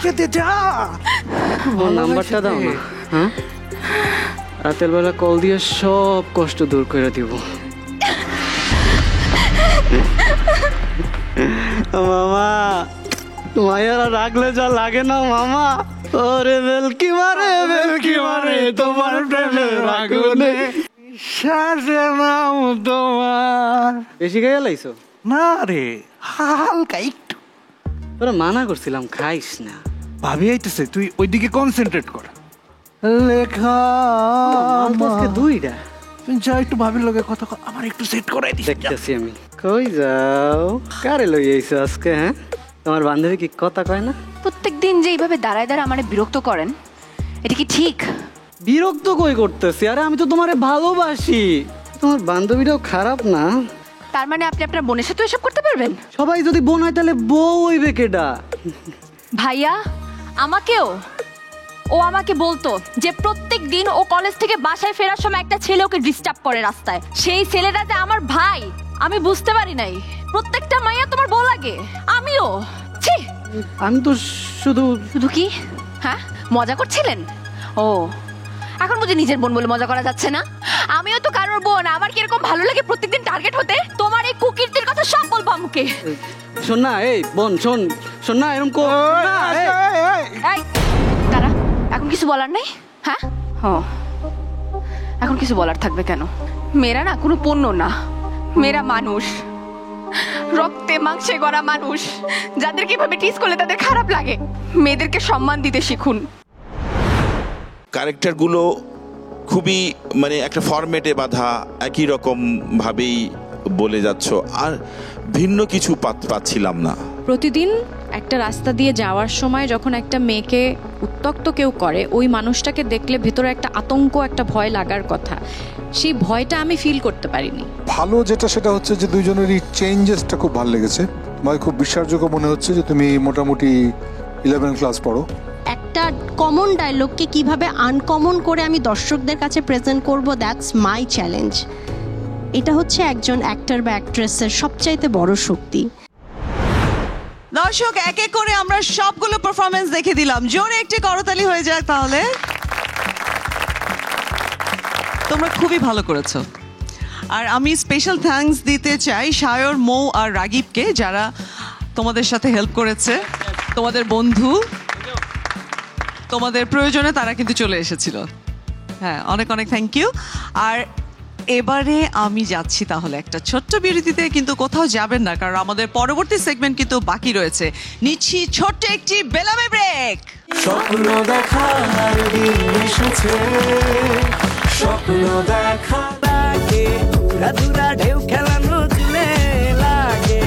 নাম্বারটা দাও না। হ্যাঁ, রাতের বেলা কল দিয়ে সব কষ্ট দূর করে দিব। মামা, মায়েরা রাখলে যা লাগে না মামা। ওরে বেলকি মারে তোমার প্রেমের আগুনে সাজে নাম তোমার। বেশি খাইয়া লাইছো? না রে, হালকা একটু। তোরা মানা করছিলাম খাইস না। ভাবি আইতেছে, তুই ওইদিকে কনসেন্ট্রেট কর। লেখা দুইটা যা, একটু ভাবির লগে কথা আমার একটু সেট করাই দিস। দেখতেছি আমি। কই যাও, কারে লই আইছো আজকে? হ্যাঁ, তোমার বান্ধবী কি কথা কয় না? প্রত্যেকদিন যে এইভাবে দাঁড়ায় দাঁড়ায় আমারে বিরক্ত করেন, এটা কি ঠিক? বিরক্ত কই করতেছি? আরে আমি তো তোমারে ভালোবাসি। তোমার বান্ধবীটাও খারাপ না। তার মানে আপনি আপনার বোনের সাথে এসব করতে পারবেন? সবাই যদি বোন হয় তাহলে বউ হইবে কেডা? ভাইয়া আমাকেও, ও আমাকে বলতো যে প্রত্যেক দিন ও কলেজ থেকে বাসায় ফেরার সময় একটা ছেলে ওকে ডিস্টার্ব করে রাস্তায়। সেই ছেলেটা যে আমার ভাই, আমি বুঝতে পারি নাই। প্রত্যেকটা মাইয়া তোমার বউ লাগে, আমিও। ছি, আমি তো শুধু শুধু কি, হ্যাঁ মজা করছিলেন? ও, এখন বুঝি নিজের বোন বলে মজা করা যাচ্ছে না? আমিও তো কারোর বোন, আমার কিরকম ভালো লাগে প্রত্যেকদিন টার্গেট হতে। তোমার এই কুকীর্তির কথা সব বলবো আমাকে। শোন না, এই বোন শোন, শোন না, এরকম দাঁড়া, এখন কিছু বলার নেই? হ্যাঁ, এখন কিছু বলার থাকবে কেন? মেয়েরা না কোনো পণ্য না, মেয়েরা মানুষ, রক্তে মাংসে গড়া মানুষ, যাদেরকে এভাবে টিজ করলে তাদের খারাপ লাগে। মেয়েদেরকে সম্মান দিতে শিখুন। ক্যারেক্টারগুলো খুবই মানে একটা ফরম্যাটে বাঁধা, একই রকম ভাবেই বলে যাচ্ছ, আর ভিন্ন কিছু পাচ্ছিলাম না। প্রতিদিন একটা রাস্তা দিয়ে যাওয়ার সময় যখন একটা মেয়েকে উত্ত্যক্ত কেউ করে, ওই মানুষটাকে দেখলে ভেতরে একটা আতঙ্ক, একটা ভয় লাগার কথা, সেই ভয়টা আমি ফিল করতে পারিনি। ভালো যেটা সেটা হচ্ছে যে দুইজনেরই চেঞ্জেসটা খুব ভালো লেগেছে। আমার খুব বিশ্বাসযোগ্য মনে হচ্ছে যে তুমি মোটামুটি 11 ক্লাস পড়ো। একটা কমন ডায়লগকে কিভাবে আনকমন করে আমি দর্শকদের কাছে প্রেজেন্ট করব, দ্যাটস মাই চ্যালেঞ্জ। এটা হচ্ছে একজন অ্যাক্টর বা অ্যাক্ট্রেসের সবচাইতে বড় শক্তি। দর্শক, এক এক করে আমরা সবগুলো পারফরমেন্স দেখে দিলাম। জোরে একটি করতালি হয়ে যাক তাহলে। তোমরা খুবই ভালো করেছো। আর আমি স্পেশাল থ্যাঙ্কস দিতে চাই সায়র, মৌ আর রাগিবকে, যারা তোমাদের সাথে হেল্প করেছে। তোমাদের বন্ধু, তোমাদের প্রয়োজনে তারা কিন্তু চলে এসেছিল। হ্যাঁ, অনেক অনেক থ্যাংক ইউ। আর এবারে আমি যাচ্ছি তাহলে একটা ছোট্ট বিরতিতে, কিন্তু কোথাও যাবেন না, কারণ আমাদের পরবর্তী সেগমেন্ট কিন্তু বাকি রয়েছে। নিচ্ছি ছোট্ট একটি বেলামে ব্রেক। স্বপ্ন দেখার দিন এসেছে, স্বপ্ন দেখা লাগে, রাধুরা ঢেউ খেলানো চুলে লাগে,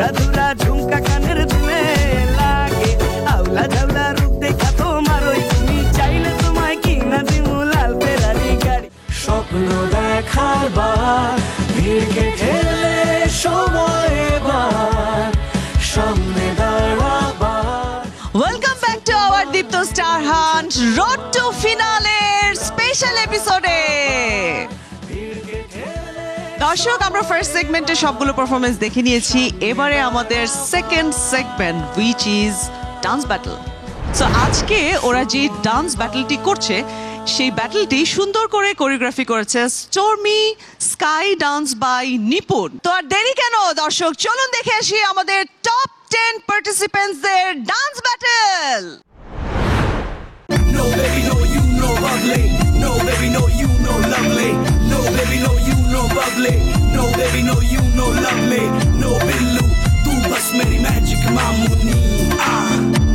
রাধুরা ঝুমকা কানের দুলে লাগে, আউলা ঝাউলা রূপ দেখা তোমার ওই তুমি চাইলে তোমায় কিনা দিমু লাল ফেরারি গাড়ি। স্বপ্ন দেখার বার ভিড়কে ঠেলে সময় এবার সামনে দাঁড়াবার। Welcome back to our Deepto Deepto star hunt road to ফিনালের স্পেশাল এপিসোডে। দর্শক, আমরা ফার্স্ট সেগমেন্টে সবগুলো পারফরমেন্স দেখে নিয়েছি। এবারে আমাদের second segment which is dance battle. So আজকে ওরা যে ডান্স ব্যাটলটি করছে সেই ব্যাটলটি সুন্দর করে কোরিওগ্রাফি করেছে stormy sky dance by Nipun. তো আর দেরি কেন দর্শক, চলুন দেখে আসি আমাদের টপ 10 পার্টিসিপেন্টসদের dance battle. No baby, no you no bubbly. No baby, no you no lovely. No baby, no you no bubbly. No baby, no you no lovely. No billu, tu bas meri magic mamuni.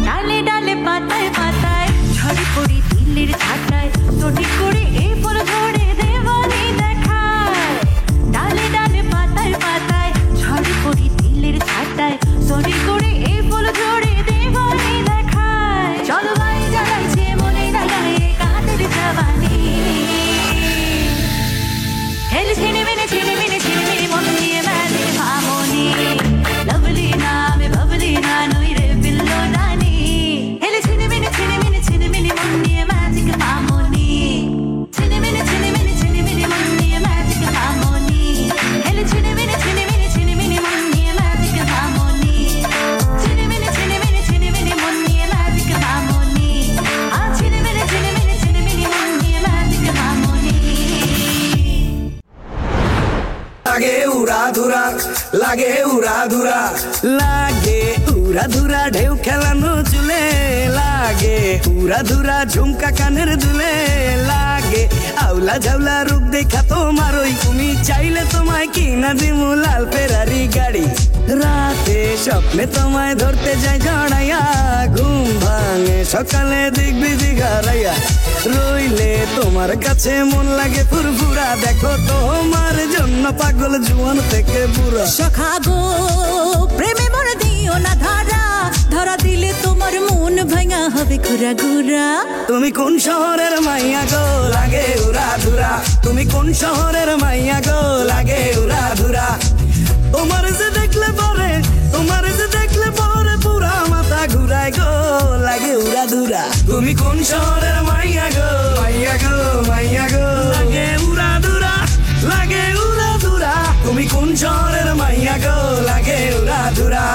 ডালে ডালে পাতায় পাতায় ঝড় পড়ি দিল্লির ছাটায় তোটি করে এই ফুল ঝরে দেওয়ানি দেখায়। ডালে ডালে পাতায় পাতায় ঝড় পড়ি দিল্লির ছাটায় তোটি করে এই ফুল ঝরে দেওয়ানি দেখায়। চলো ভাই জ্বালাইছে মনে লাগায় কাঁদের জবানি। হেল ছিনে মেনে ছিনে মেনে ছিনে মেনে মন দিয়ে মেলে ভামনি। লভলি না আমি ভাবলি না নই রে বিল্লো নানি। হেল ছিনে মেনে ছিনে মেনে ছিনে মেনে মন দিয়ে ম্যাজিক ভামনি। ছিনে মেনে ছিনে মেনে ছিনে মেনে মন দিয়ে ম্যাজিক ভামনি। হেল ছিনে মেনে ছিনে মেনে ছিনে মেনে মন দিয়ে ম্যাজিক ভামনি। ছিনে মেনে ছিনে মেনে ছিনে মেনে মন দিয়ে ম্যাজিক ভামনি। আ ছিনে মেনে ছিনে মেনে ছিনে মেনে মন দিয়ে ম্যাজিক ভামনি। লাগে উড়া ধুরা, লাগে উড়া ধুরা, লাগে উড়া ধুরা ঢেউ খেলানো চুলে, লাগে উড়া ধুরা ঝুমকা কানের দুলে, লাগে আউলা ঝাউলা রূপ দেখা তোমার ওই তুমি চাইলে তোমায় কিনা দিমু লাল ফেরারি গাড়ি। রাতে স্বপ্নে তোমায় ধরতে যাই জড়াইয়া, ঘুম ভাঙে সকালে দেখবি দিঘারাইয়া। রইলে তোমার কাছে মন লাগে ফুরফুরা, দেখো তোমার জন্য পাগল জুয়ান থেকে বুড়া। সখা গো প্রেমে মর দিও না ধরা, ধরা দিলে তোমার মন ভাঙা হবে ঘুরা ঘুরা। তুমি কোন শহরের মাইয়া গো, লাগে উড়া ধুরা। তুমি কোন শহরের মাইয়া গো, লাগে উড়া ধুরা। তোমার যে দেখলে পরে, তোমার যে দেখলে পরে পুরা মাথা ঘুরায় গো, লাগে উড়া ধুরা। তুমি কোন শহরের মাইয়া গো, মাইয়া গো মাইয়া গো, লাগে উড়া ধুরা, লাগে উড়া ধুরা। তুমি কোন শহরের মাইয়া গো, লাগে উড়া ধুরা।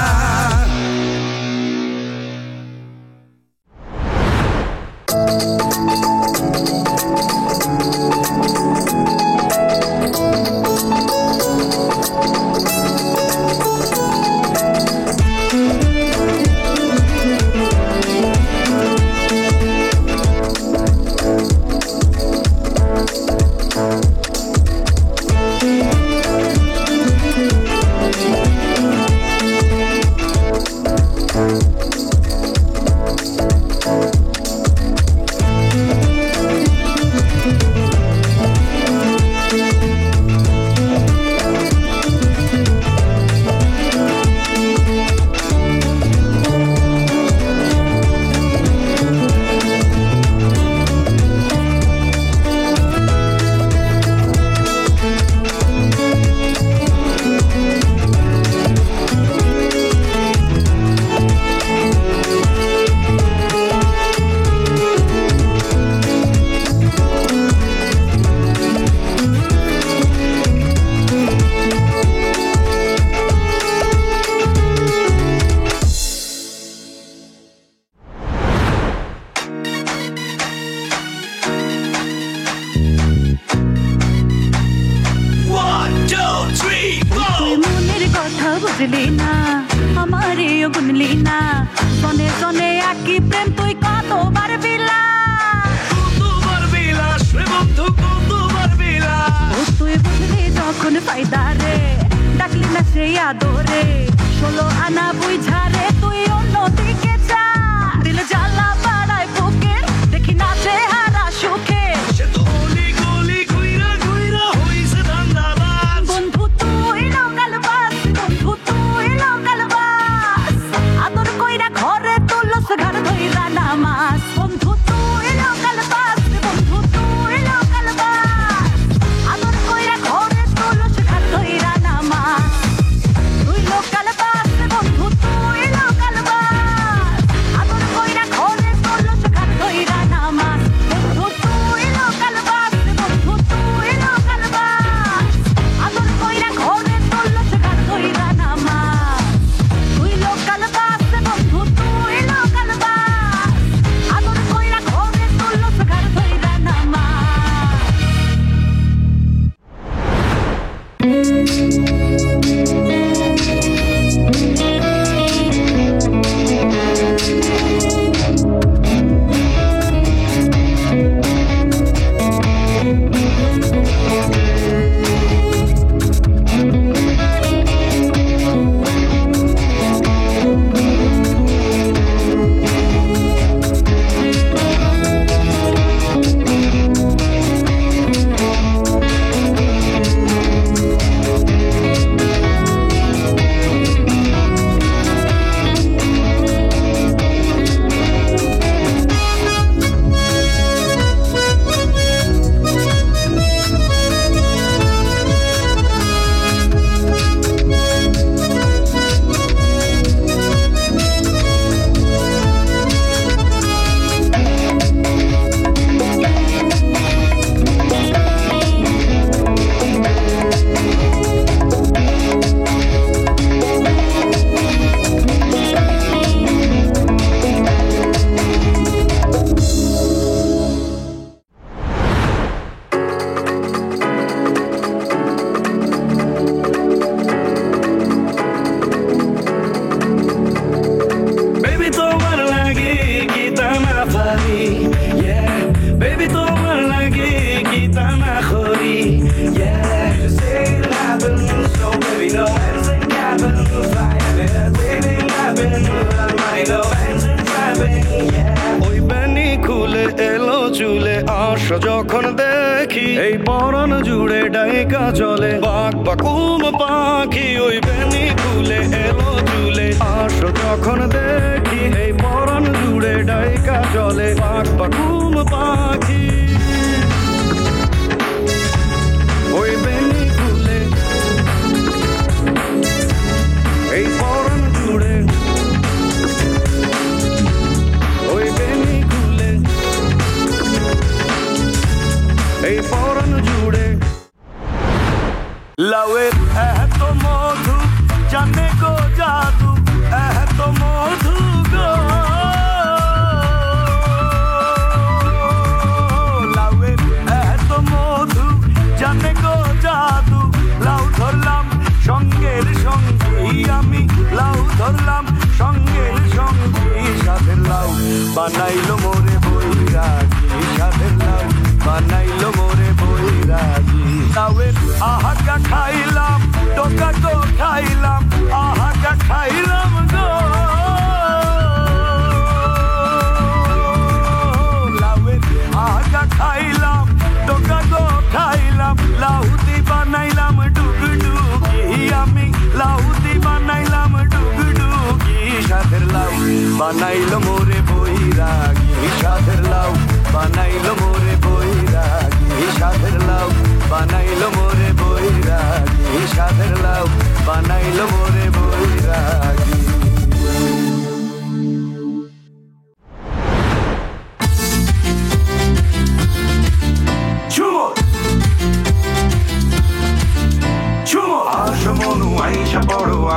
মনের কথা বুঝলি না, আমারেও গুনলি না, সনে সনে একই প্রেম তুই কতবার বিলা, কতবার বিলাস রে বন্ধু, কতবার বিলাস। ও তুই বুঝলি যখন ফায়দা রে, ডাকলি না সেই আদরে, 16 আনা বুঝারে তুই অন্যদিকে যা। দিল জ্বালা বাড়ায় বুকের, দেখি না চেহারা সুখে, সে তো গলি গলি ঘুইরা ঘুইরা হইছে ধান্দাবাজ। বন্ধু তুই লোকাল বাস, বন্ধু তুই লোকাল বাস, আদর কইরা ঘরে তুলস ঘর ধইরা নামাজ। বন্ধু তুই লোকাল বাস, বন্ধু তুই লোকাল বাস, আদর কইরা ঘরে তুলস ঘর ধইরা নামাজ। তুই লোকাল বাস, বন্ধু তুই লোকাল যখন দেখি এই পরন জুড়ে ডাইকা চলে বাক বাকুম পাখি ওই বেনি খুলে এলো চুলে আসো যখন দেখি এই পরন জুড়ে ডাইকা চলে বাক বাকুম পাখি ওই বেনি খুলে এই পরন জুড়ে ওই বেনি খুলে এই পরন জুড়ে লাউয়ের এত মধু জানে গো জাদু এত মধু গো লাউয়ের এত মধু জানে গো জাদু লাউ ধরলাম সঙ্গের সঙ্গী আমি লাউ ধরলাম সঙ্গের সঙ্গী সাথে লাউ বানাইলো মোরে বৈরাগী সাথে লাউ বানাইলো মোরে বৈরাগী লাউয়ের আহাকা খাইলাম টোকা তো খাইলাম আহাকা খাইলাম গো লাউয়ের আহাকা খাইলাম টোকা তো খাইলাম লাউতি বানাইলাম ডুগডুগি আমি লাউতি বানাইলাম ডুগডুগি সাথের লাউ বানাইলো মোরে বৈরাগী সাথের লাউ বানাইলো মোরে বৈরাগী সাথের লাউ বানাইলো মোরে বৈরাগী সাথের লাউ বানাইলো মোরে বৈরাগী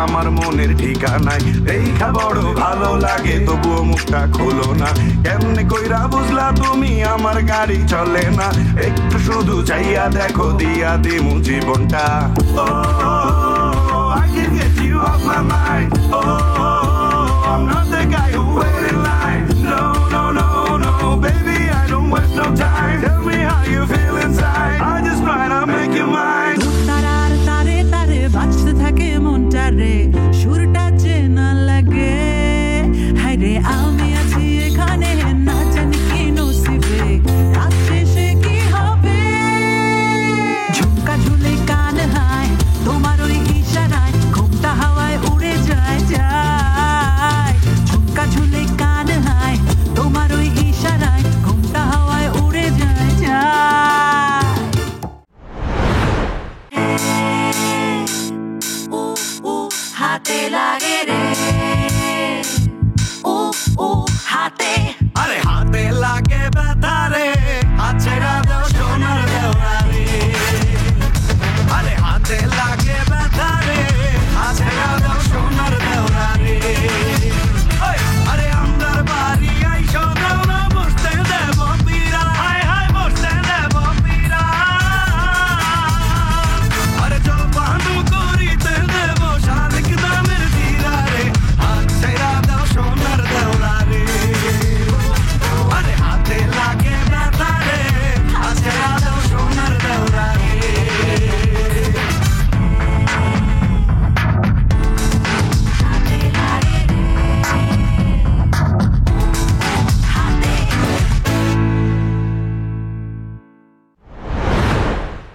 আমার মনের ঠিকানায় দেখা বড় ভালো লাগে তবুও মুখটা খোলো না কেমনে কইরা বুঝলা তুমি আমার গাড়ি চলে না একটু শুধু চাইয়া দেখো দিয়া দিমু জীবনটা I can get you off my mind I'm not the guy who wait in line No, no, no, no Baby, I don't waste no time Tell me how you feel inside I just try to make you mine তারার তারে তারে বাজতে থাকে মনটা রে সুরটা চেনা লাগে হায় রে আমি আছি এখানে না জানি কি নসিবে রাত শেষে কি হবে ঝুমকা ঝুলে কান হায় তোমার ওই ইশারায় ঘুমটা হাওয়ায় উড়ে যায় যায় ঝুমকা ঝুলে কান হায় তোমার ওই ইশারায় ঘুমটা হাওয়ায় উড়ে যায় যায় হাতে লাগে রে ও ও হাতে আরে হাতে লাগে ব্যথা রে আছে রাধা সোনার দেওয়া রে আরে হাতে লাগে ব্যথা রে আছে রাধা সোনার দেওয়া রে আরে আমদার বাড়ি আইসো দাও না বসতে দেব পীরা হায় হায় বসতে দেব পীরা আরে চল পানু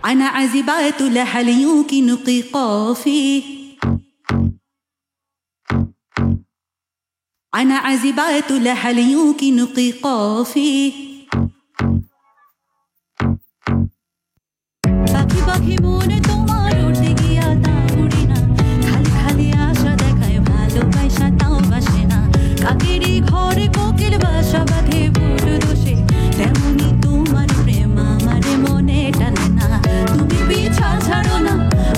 أنا عزبات لحليوك نقي قافي أنا عزبات لحليوك نقي قافي পাখি পাখি মনে তোমার উড়তে গিয়া তা উড়ে না খালি খালি আশা দেখায় ভালোবাসা তাও বাসে না কাকেরই ঘরে কোকিল বাসা বাঁধে ভুল দোষে তেমনি তোমার প্রেম আমার মনে টানে না তুমি পিছা ছাড়ো না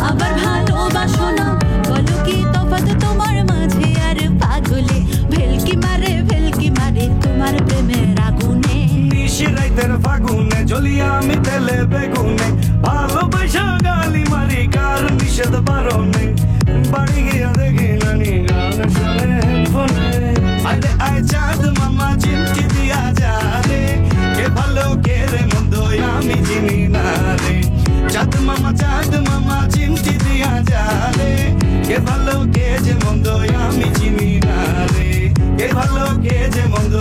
আবার ভালোবাসো না বলো কি তফাৎ তোমার মাঝে আর পাগলে ভেলকি মারে তোমার প্রেমের আগুনে নিশিরাইতের ফাগুনে জ্বলিয়া আমি তেলে বেগুনে ভালোবাসা গালি মারি কার নিষেধ বারণে বাড়ি গিয়া দেখি নানি গান শুনে হেডফোনে আরে আয় চাঁদ মামা চিমটি দিয়া যা রে কে ভালো কে রে মন্দ আমি চিনি না রে চাঁদ মামা চিমটি দিয়া যা রে কে ভালো কে যে মন্দ আমি চিনি না রে কে ভালো কে যে মন্দ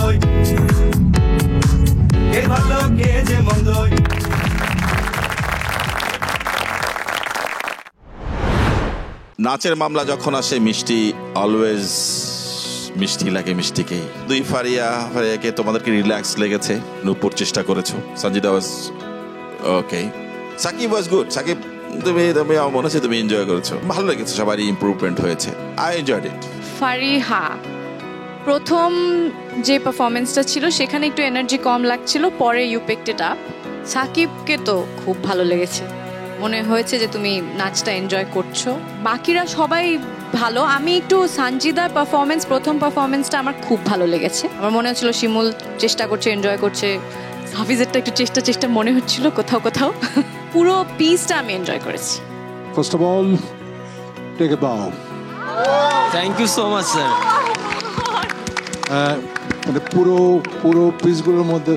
কে ভালো কে যে মন্দ নাচের মামলা যখন আসে মিষ্টি অলওয়েজ মিষ্টি লাগে মিষ্টিকে। দুই ফারিয়াকে তোমাদেরকে রিল্যাক্স লেগেছে, নূপুর চেষ্টা করেছো, সঞ্জিদা ওয়াজ ওকে, সাকিব ওয়াজ গুড। সাকিব তুমি আমার মনে হচ্ছে তুমি এনজয় করেছো, ভালো লেগেছে, সবারই ইমপ্রুভমেন্ট হয়েছে। আই এনজয়েড ইট। ফারিহা প্রথম যে পারফরমেন্সটা ছিল সেখানে একটু এনার্জি কম লাগছিল, পরে ইউ পিকড ইট আপ। সাকিবকে তো খুব ভালো লেগেছে, মনে হয়েছে যে তুমি নাচটা এনজয় করছো। বাকিরা সবাই ভালো। আমি একটু সঞ্জিদার পারফরমেন্স, প্রথম পারফরমেন্সটা আমার খুব ভালো লেগেছে। আমার মনে হচ্ছিল শিমুল চেষ্টা করছে, এনজয় করছে। হাফিজেরটা একটু চেষ্টা মনে হচ্ছিল কোথাও কোথাও। পুরো পিসটা আমি এনজয় করেছি। First of all take a bow. Thank you so much sir. মানে পুরো পিসগুলোর মধ্যে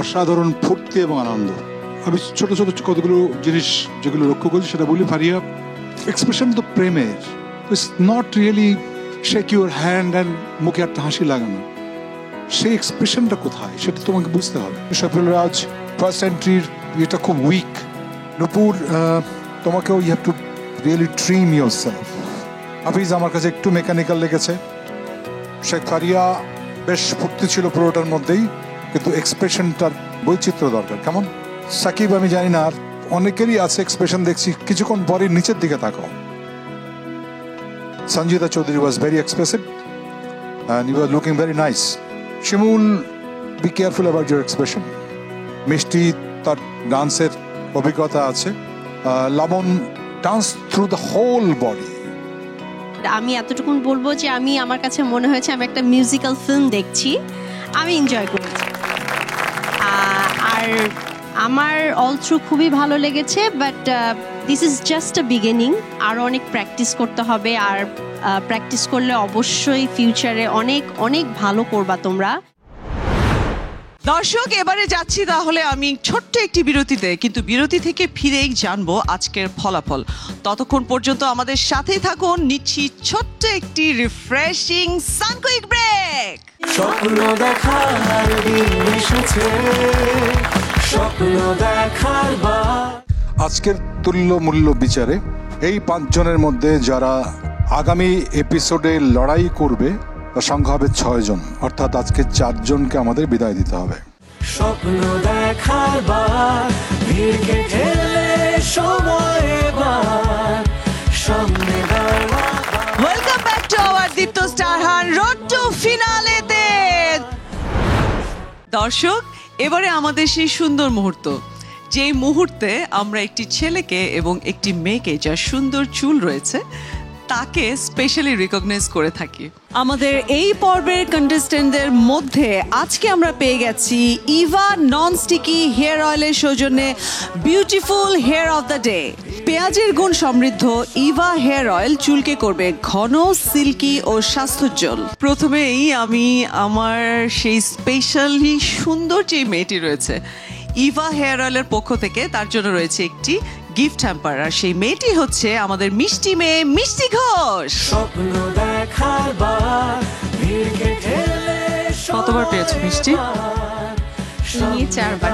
অসাধারণ ফুর্তি এবং আনন্দ। আমি ছোট ছোট কতগুলো জিনিস যেগুলো লক্ষ্য করছি সেটা বলি। ফারিয়া এক্সপ্রেশন তো প্রেমের, it's not really shake your hand and মুখে একটা হাসি লাগানো, সেই এক্সপ্রেশনটা কোথায় সেটা তোমাকে বুঝতে হবে। শফিউল রাজ ফার্স্ট এন্ট্রির এটা খুব উইক। নূপুর তোমাকেও you have to really train yourself. Hafiz আমার কাছে একটু মেকানিক্যাল লেগেছে। শেখ ফারিয়া বেশ ফুর্তি ছিল পুরোটার মধ্যেই, কিন্তু এক্সপ্রেশনটার বৈচিত্র্য দরকার। কেমন সাকিব আমি জানি না, আর অনেকেরই আছে এক্সপ্রেশন দেখছি কিছুক্ষণ পরে নিচের দিকে তাকাও। Sanjida Chowdhury was very expressive and you were looking very nice. Shimul, be careful about your expression. মিষ্টি তার ডান্সের অভিজ্ঞতা আছে। লাবণ dance through the whole body. আমি এতটুকুন বলবো যে আমার কাছে মনে হয়েছে আমি একটা মিউজিক্যাল ফিল্ম দেখছি, আমি এনজয় করেছি। আর আমার অল থ্রু খুবই ভালো লেগেছে, but this is just a beginning. আরও অনেক প্র্যাকটিস করতে হবে, আর প্র্যাকটিস করলে অবশ্যই ফিউচারে অনেক অনেক ভালো করবা তোমরা। দর্শক, এবারে যাচ্ছি তাহলে আমি ছোট্ট একটি বিরতিতে, কিন্তু বিরতি থেকে ফিরেই জানবো আজকের ফলাফল। ততক্ষণ পর্যন্ত আমাদের সাথেই থাকুন, নিচ্ছি ছোট্ট একটি রিফ্রেশিং সানকুইক ব্রেক। স্বপ্ন দেখার দিন এসেছে, স্বপ্ন দেখার আজকের তুল্য মূল্য বিচারে এই 5 জনের মধ্যে যারা আগামী এপিসোডে লড়াই করবে তার সংখ্যা হবে 6 জন, অর্থাৎ আজকে 4 জনকে আমাদের বিদায় দিতে হবে। স্বপ্ন দেখার বার ভিড়কে ঠেলে সময় এবার সামনে দাঁড়া। Welcome back to our Deepto star hunt road to ফিনালেতে। দর্শক, এবারে আমাদের সেই সুন্দর মুহূর্ত, যেই মুহূর্তে আমরা একটি ছেলেকে এবং একটি মেয়েকে, যার সুন্দর চুল রয়েছে, তাকে স্পেশালি রিকগনাইজ করে থাকি। আমাদের এই পর্বের কন্টেস্টেন্টদের মধ্যে আজকে আমরা পেয়ে গেছি ইভা নন স্টিকি হেয়ার অয়েলের সৌজন্যে beautiful hair of the day. পেঁয়াজের গুণ সমৃদ্ধ ইভা হেয়ার অয়েল চুলকে করবে ঘন, সিল্কি ও স্বাস্থ্যোজ্জ্বল। প্রথমেই আমি আমার সেই স্পেশালি সুন্দর যে মেয়েটি রয়েছে ইভা হেয়ার অয়েলের পক্ষ থেকে, তার জন্য রয়েছে একটি গিফট হ্যাম্পার, আর সেই মেয়েটি হচ্ছে আমাদের মিষ্টি মেয়ে মিষ্টি ঘোষ। স্বপ্ন দেখার বার ভিড়কে ঠেলে কতবার পেয়েছো মিষ্টি? 4বার।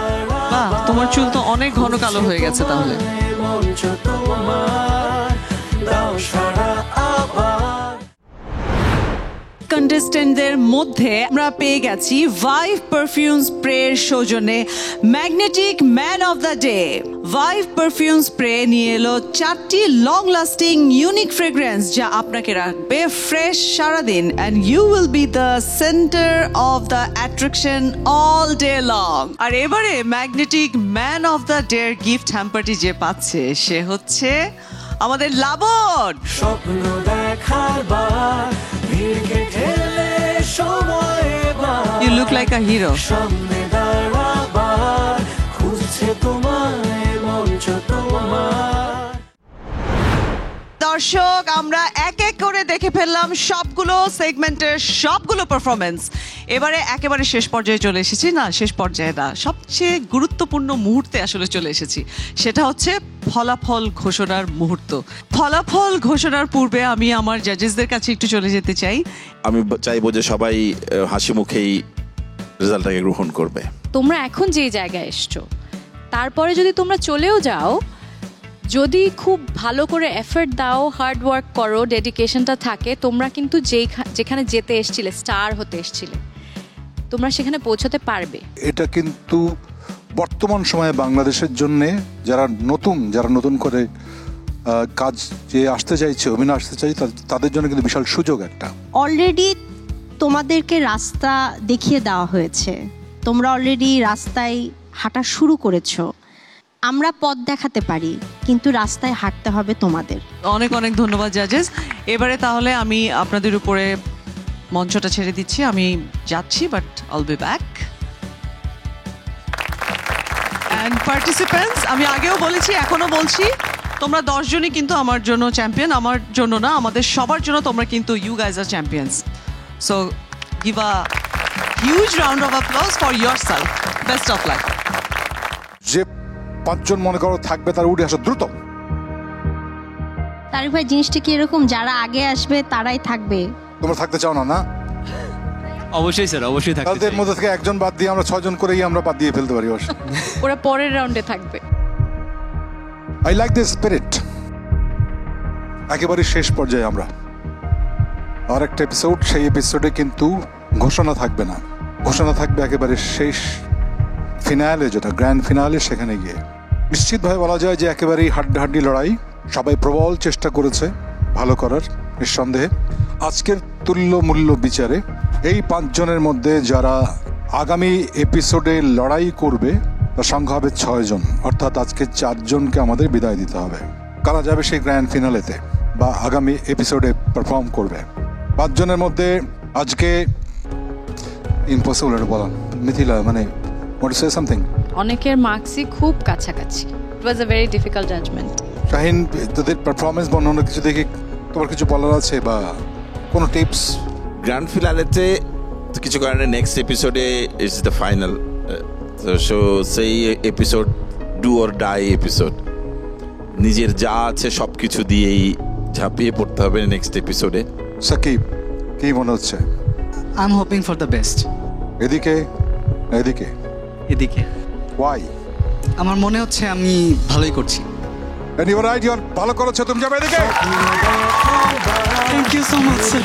বাহ, তোমার চুল তো অনেক ঘন কালো হয়ে গেছে তাহলে। মঞ্চ তোমার দাও সারা আবার। কন্টেস্টেন্টদের মধ্যে আমরা পেয়ে গেছি ভাইভ পারফিউম স্প্রের সৌজন্যে magnetic man of the day. Vive perfume spray নিয়ে এলো 4টি লং লাস্টিং ইউনিক ফ্রেগ্রেন্স যা আপনাকে রাখবে ফ্রেশ সারাদিন, and you will be the centre of the attraction all day long. আর এবারে magnetic man of the day gift হ্যাম্পারটি যে পাচ্ছে সে হচ্ছে আমাদের লাবণ। স্বপ্ন দেখার বার ভিড়কে ঠেলে সময় এবার। You look like a hero. সামনে দাঁড়াবার খুঁজছে তোমায় মঞ্চ তোমার। দর্শক, আমরা এক এক করে দেখে ফেললাম সবগুলো সেগমেন্টের সবগুলো পারফরমেন্স। এবারে একেবারে শেষ পর্যায়ে চলে এসেছি, না শেষ পর্যায়ে না, সবচেয়ে গুরুত্বপূর্ণ মুহূর্তে আসলে চলে এসেছি। সেটা হচ্ছে ফলাফল ঘোষণার মুহূর্ত। ফলাফল ঘোষণার পূর্বে আমি আমার জাজেসদের কাছে একটু চলে যেতে চাই। আমি চাইবো যে সবাই হাসি মুখেই রেজাল্টটাকে গ্রহণ করবে। তোমরা এখন যে জায়গায় এসছো, তারপরে যদি তোমরা চলেও যাও, যদি খুব ভালো করে এফর্ট দাও, হার্ড ওয়ার্ক করো, ডেডিকেশনটা থাকে, তোমরা কিন্তু যেখানে যেতে এসছিলে, স্টার হতে এসছিলে, তোমরা সেখানে পৌঁছাতে পারবে। এটা কিন্তু বর্তমান সময়ে বাংলাদেশের জন্য যারা নতুন করে কাজ যে আসতে চাইছে, অভিনয় আসতে চাইছে, তাদের জন্য কিন্তু বিশাল সুযোগ একটা। অলরেডি তোমাদেরকে রাস্তা দেখিয়ে দেওয়া হয়েছে, তোমরা অলরেডি রাস্তায় হাঁটা শুরু করেছো। আমরা পথ দেখাতে পারি, কিন্তু রাস্তায় হাঁটতে হবে তোমাদের। অনেক অনেক ধন্যবাদ জাজেস। এবারে তাহলে আমি আপনাদের উপরে মঞ্চটা ছেড়ে দিচ্ছি। আমি যাচ্ছি, বাট আইল বি ব্যাক। অ্যান্ড পার্টিসিপেন্টস, আমি আগেও বলেছি, এখনো বলছি, তোমরা 10 জনই কিন্তু আমার জন্য চ্যাম্পিয়ন, আমার জন্য না, আমাদের সবার জন্য তোমরা কিন্তু you guys are champions. So give a huge round of applause for yourself. Best of luck. যে 5 জন মনে করো থাকবে, তার উঠে আসা দ্রুত। তারিক ভাই, জিনিসটা কি এরকম যারা আগে আসবে তারাই থাকবে? তোমরা থাকতে চাও না? না, অবশ্যই স্যার, অবশ্যই থাকতে তাদের মধ্যে থেকে একজন বাদ দিয়ে আমরা 6 জন করেই আমরা বাদ দিয়ে ফেলতে পারি। ওরা পরের রাউন্ডে থাকবে। I like this spirit. একেবারে শেষ পর্যায়ে আমরা আর একটা এপিসোড, সেই এপিসোডে কিন্তু ঘোষণা থাকবে না, ঘোষণা থাকবে একেবারে শেষ ফিনালে, যেটা গ্র্যান্ড ফিনালে। সেখানে গিয়ে নিশ্চিতভাবে বলা যায় যে একেবারেই হাড্ডাহাড্ডি লড়াই। সবাই প্রবল চেষ্টা করেছে ভালো করার, নিঃসন্দেহে। আজকের তুল্য মূল্য বিচারে এই 5 জনের মধ্যে যারা আগামী এপিসোডে লড়াই করবে তার সংখ্যা হবে 6 জন, অর্থাৎ আজকে 4 জনকে আমাদের বিদায় দিতে হবে। কারা যাবে সেই গ্র্যান্ড ফিনালেতে বা আগামী এপিসোডে পারফর্ম করবে? 5 জনের মধ্যে আজকে ইম্পসিবল এটা বলা। মিথিলা, মানে want to say something? অনেকের মার্কসই খুব কাছাকাছি। It was a very difficult judgement. Shahin, তোদের পারফরমেন্স বর্ণনা কিছু দেখে তোমার কিছু বলার আছে বা কোনো টিপস? গ্র্যান্ড ফিনালেতে কিছু কারণে নেক্সট এপিসোডে ইজ দ্য ফাইনাল, সো সেই episode do or die episode. নিজের যা আছে সব কিছু দিয়েই ঝাঁপিয়ে পড়তে হবে নেক্সট এপিসোডে। সাকিব, কি মনে হচ্ছে? I am hoping for the best. এদিকে এদিকে এদিকে ওয়াই? আমার মনে হচ্ছে আমি ভালোই করছি। And you are right, you are ভালো করেছো, তুমি যাবে এদিকে। Thank you so much sir.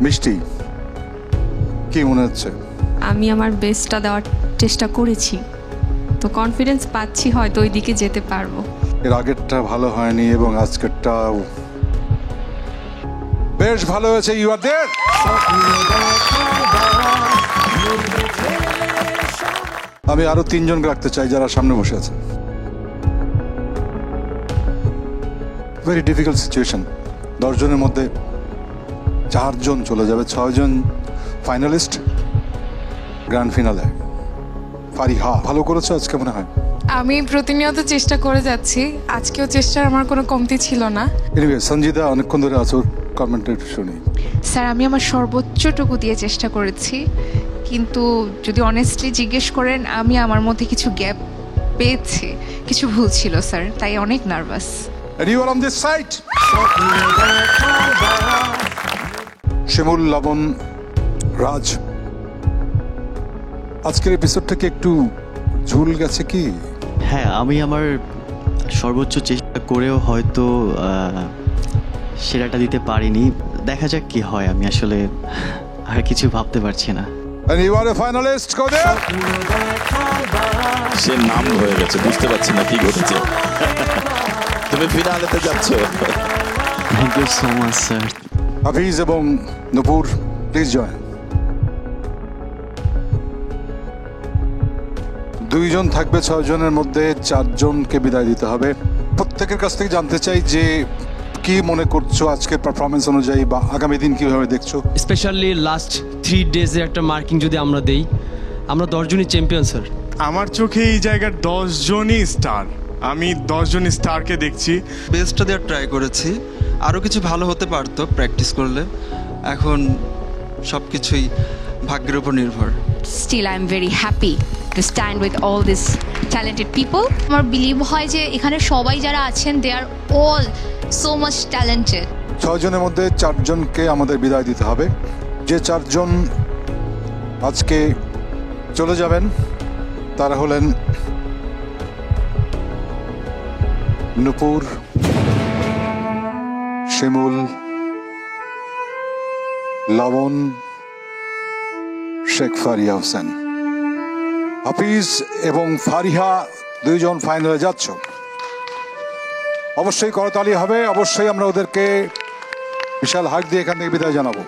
মিষ্টি, কি মনে হচ্ছে? আমি আমার বেস্টটা দেওয়ার চেষ্টা করেছি, তো কনফিডেন্স পাচ্ছি হয়তো ওই দিকে যেতে পারবো। এর আগেরটা ভালো হয়নি এবং আজকেরটা বেশ ভালো হয়েছে। ইউ আর দেয়ার। আমি আরো 3 জনকে রাখতে চাই যারা সামনে বসে আছেন। Very difficult situation. 10 জনের মধ্যে 4 জন চলে যাবে, 6 জন ফাইনালিস্ট গ্র্যান্ড ফিনালে। ফারিহা, ভালো করেছো আজকে মনে হয়? আমি প্রতিনিয়ত চেষ্টা করে যাচ্ছি, আজকেও চেষ্টার আমার কোনো কমতি ছিল না। এনিওয়ে, সঞ্জিদা অনেকক্ষণ ধরে আছো, কমেন্টটা শুনি। স্যার, আমি আমার সর্বোচ্চটুকু দিয়ে চেষ্টা করেছি, কিন্তু যদি অনেস্টলি জিজ্ঞেস করেন, আমি আমার মধ্যে কিছু গ্যাপ পেয়েছি, কিছু ভুল ছিল স্যার, তাই অনেক nervous. And you are on this side. শিমুল, লবণ, রাজ, আজকের এপিসোডটা কি একটু ঝুল গেছে কি? হ্যাঁ, আমি আমার সর্বোচ্চ চেষ্টা করেও হয়তো সেরাটা দিতে পারিনি। দেখা যাক কি হয়, আমি আসলে আর কিছু ভাবতে পারছি না। And you are a finalist, go there. সে নাম হয়ে গেছে, বুঝতে পারছি না কি ঘটেছে। তুমি ফিনালেতে যাচ্ছ। Thank you so much sir. Hafiz এবং নূপুর, প্লিজ জয়েন। দুইজন থাকবে 6 জনের মধ্যে 4 জনকে বিদায় দিতে হবে। প্রত্যেকের কাছ থেকে জানতে চাই যে কি মনে করছো আজকের পারফরমেন্স অনুযায়ী, বা আগামী দিন কিভাবে দেখছো? স্পেশালি লাস্ট 3 ডেজের একটা মার্কিং যদি আমরা দেই, আমরা 10 জনই চ্যাম্পিয়ন স্যার। আমার চোখে এই জায়গার 10 জনই স্টার। আমি 10 জন স্টারকে দেখছি। বেস্টটা দেওয়ার ট্রাই করেছি, আরও কিছু ভালো হতে পারতো প্র্যাকটিস করলে। এখন সব কিছুই ভাগ্যের উপর নির্ভর। Still I'm very happy to stand with all these talented people. আমার বিলিভ হয় যে এখানে সবাই যারা আছেন they are all so much talented. 6 জনের মধ্যে 4 জনকে আমাদের বিদায় দিতে হবে। যে 4 জন আজকে চলে যাবেন তারা হলেন নূপুর, শিমুল, লবণ, শেখ ফারিয়া হোসেন। হাফিজ এবং ফারিহা 2 জন ফাইনালে যাচ্ছ। অবশ্যই করতালি হবে, অবশ্যই আমরা ওদেরকে বিশাল হাত দিয়ে এখান থেকে বিদায় জানাবো।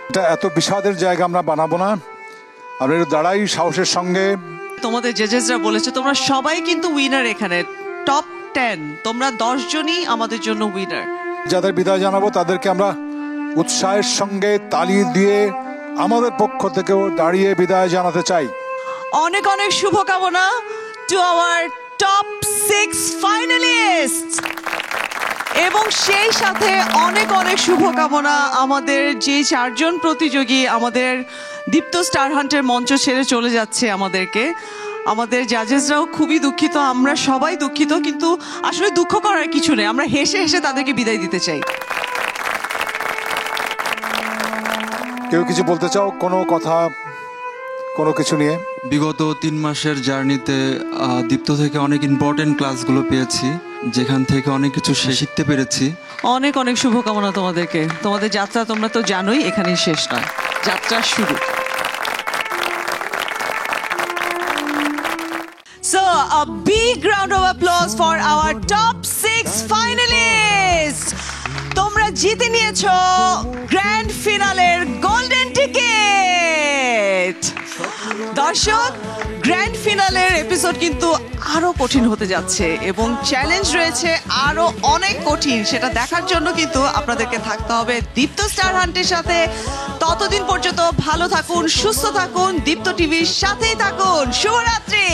এটা এত বিষাদের জায়গা আমরা বানাবো না, আমরা একটু দাঁড়াই সাহসের সঙ্গে। তোমাদের জাজেসরা বলেছে তোমরা সবাই কিন্তু উইনার, এখানে টপ 10 তোমরা 10 জনই আমাদের জন্য উইনার। যাদের বিদায় জানাবো তাদেরকে আমরা উৎসাহের সঙ্গে তালি দিয়ে আমাদের পক্ষ থেকেও দাঁড়িয়ে বিদায় জানাতে চাই। অনেক অনেক শুভকামনা টু আওয়ার টপ 6 ফাইনালিস্ট, এবং সেই সাথে অনেক অনেক শুভকামনা আমাদের যে 4 জন প্রতিযোগী আমাদের দীপ্ত স্টার হান্টের মঞ্চ ছেড়ে চলে যাচ্ছে আমাদেরকে। আমাদের জাজেসরাও খুবই দুঃখিত, আমরা সবাই দুঃখিত, কিন্তু আসলে দুঃখ করার কিছু নেই, আমরা হেসে হেসে তাদেরকে বিদায় দিতে চাই। কেউ কিছু বলতে চাও, কোনো কথা, কোনো কিছু নিয়ে? বিগত 3 মাসের জার্নিতে দীপ্ত থেকে অনেক ইম্পর্টেন্ট ক্লাসগুলো পেয়েছি, যেখান থেকে অনেক কিছু শিখতে পেরেছি। অনেক অনেক শুভকামনা তোমাদেরকে। তোমাদের যাত্রা তোমরা তো জানোই এখানেই শেষ নয়, যাত্রা শুরু। So a big round of applause for our top 6 finalists. তোমরা জিতে নিয়েছো গ্র্যান্ড ফিনালের গোল্ডেন টিকেট। দর্শক, গ্র্যান্ড ফিনালের এপিসোড কিন্তু আরো কঠিন হতে যাচ্ছে এবং চ্যালেঞ্জ রয়েছে আরো অনেক কঠিন। সেটা দেখার জন্য কিন্তু আপনাদেরকে থাকতে হবে দীপ্ত স্টার হান্টের সাথে। ততদিন পর্যন্ত ভালো থাকুন, সুস্থ থাকুন, দীপ্ত টিভির সাথেই থাকুন। শুভরাত্রি।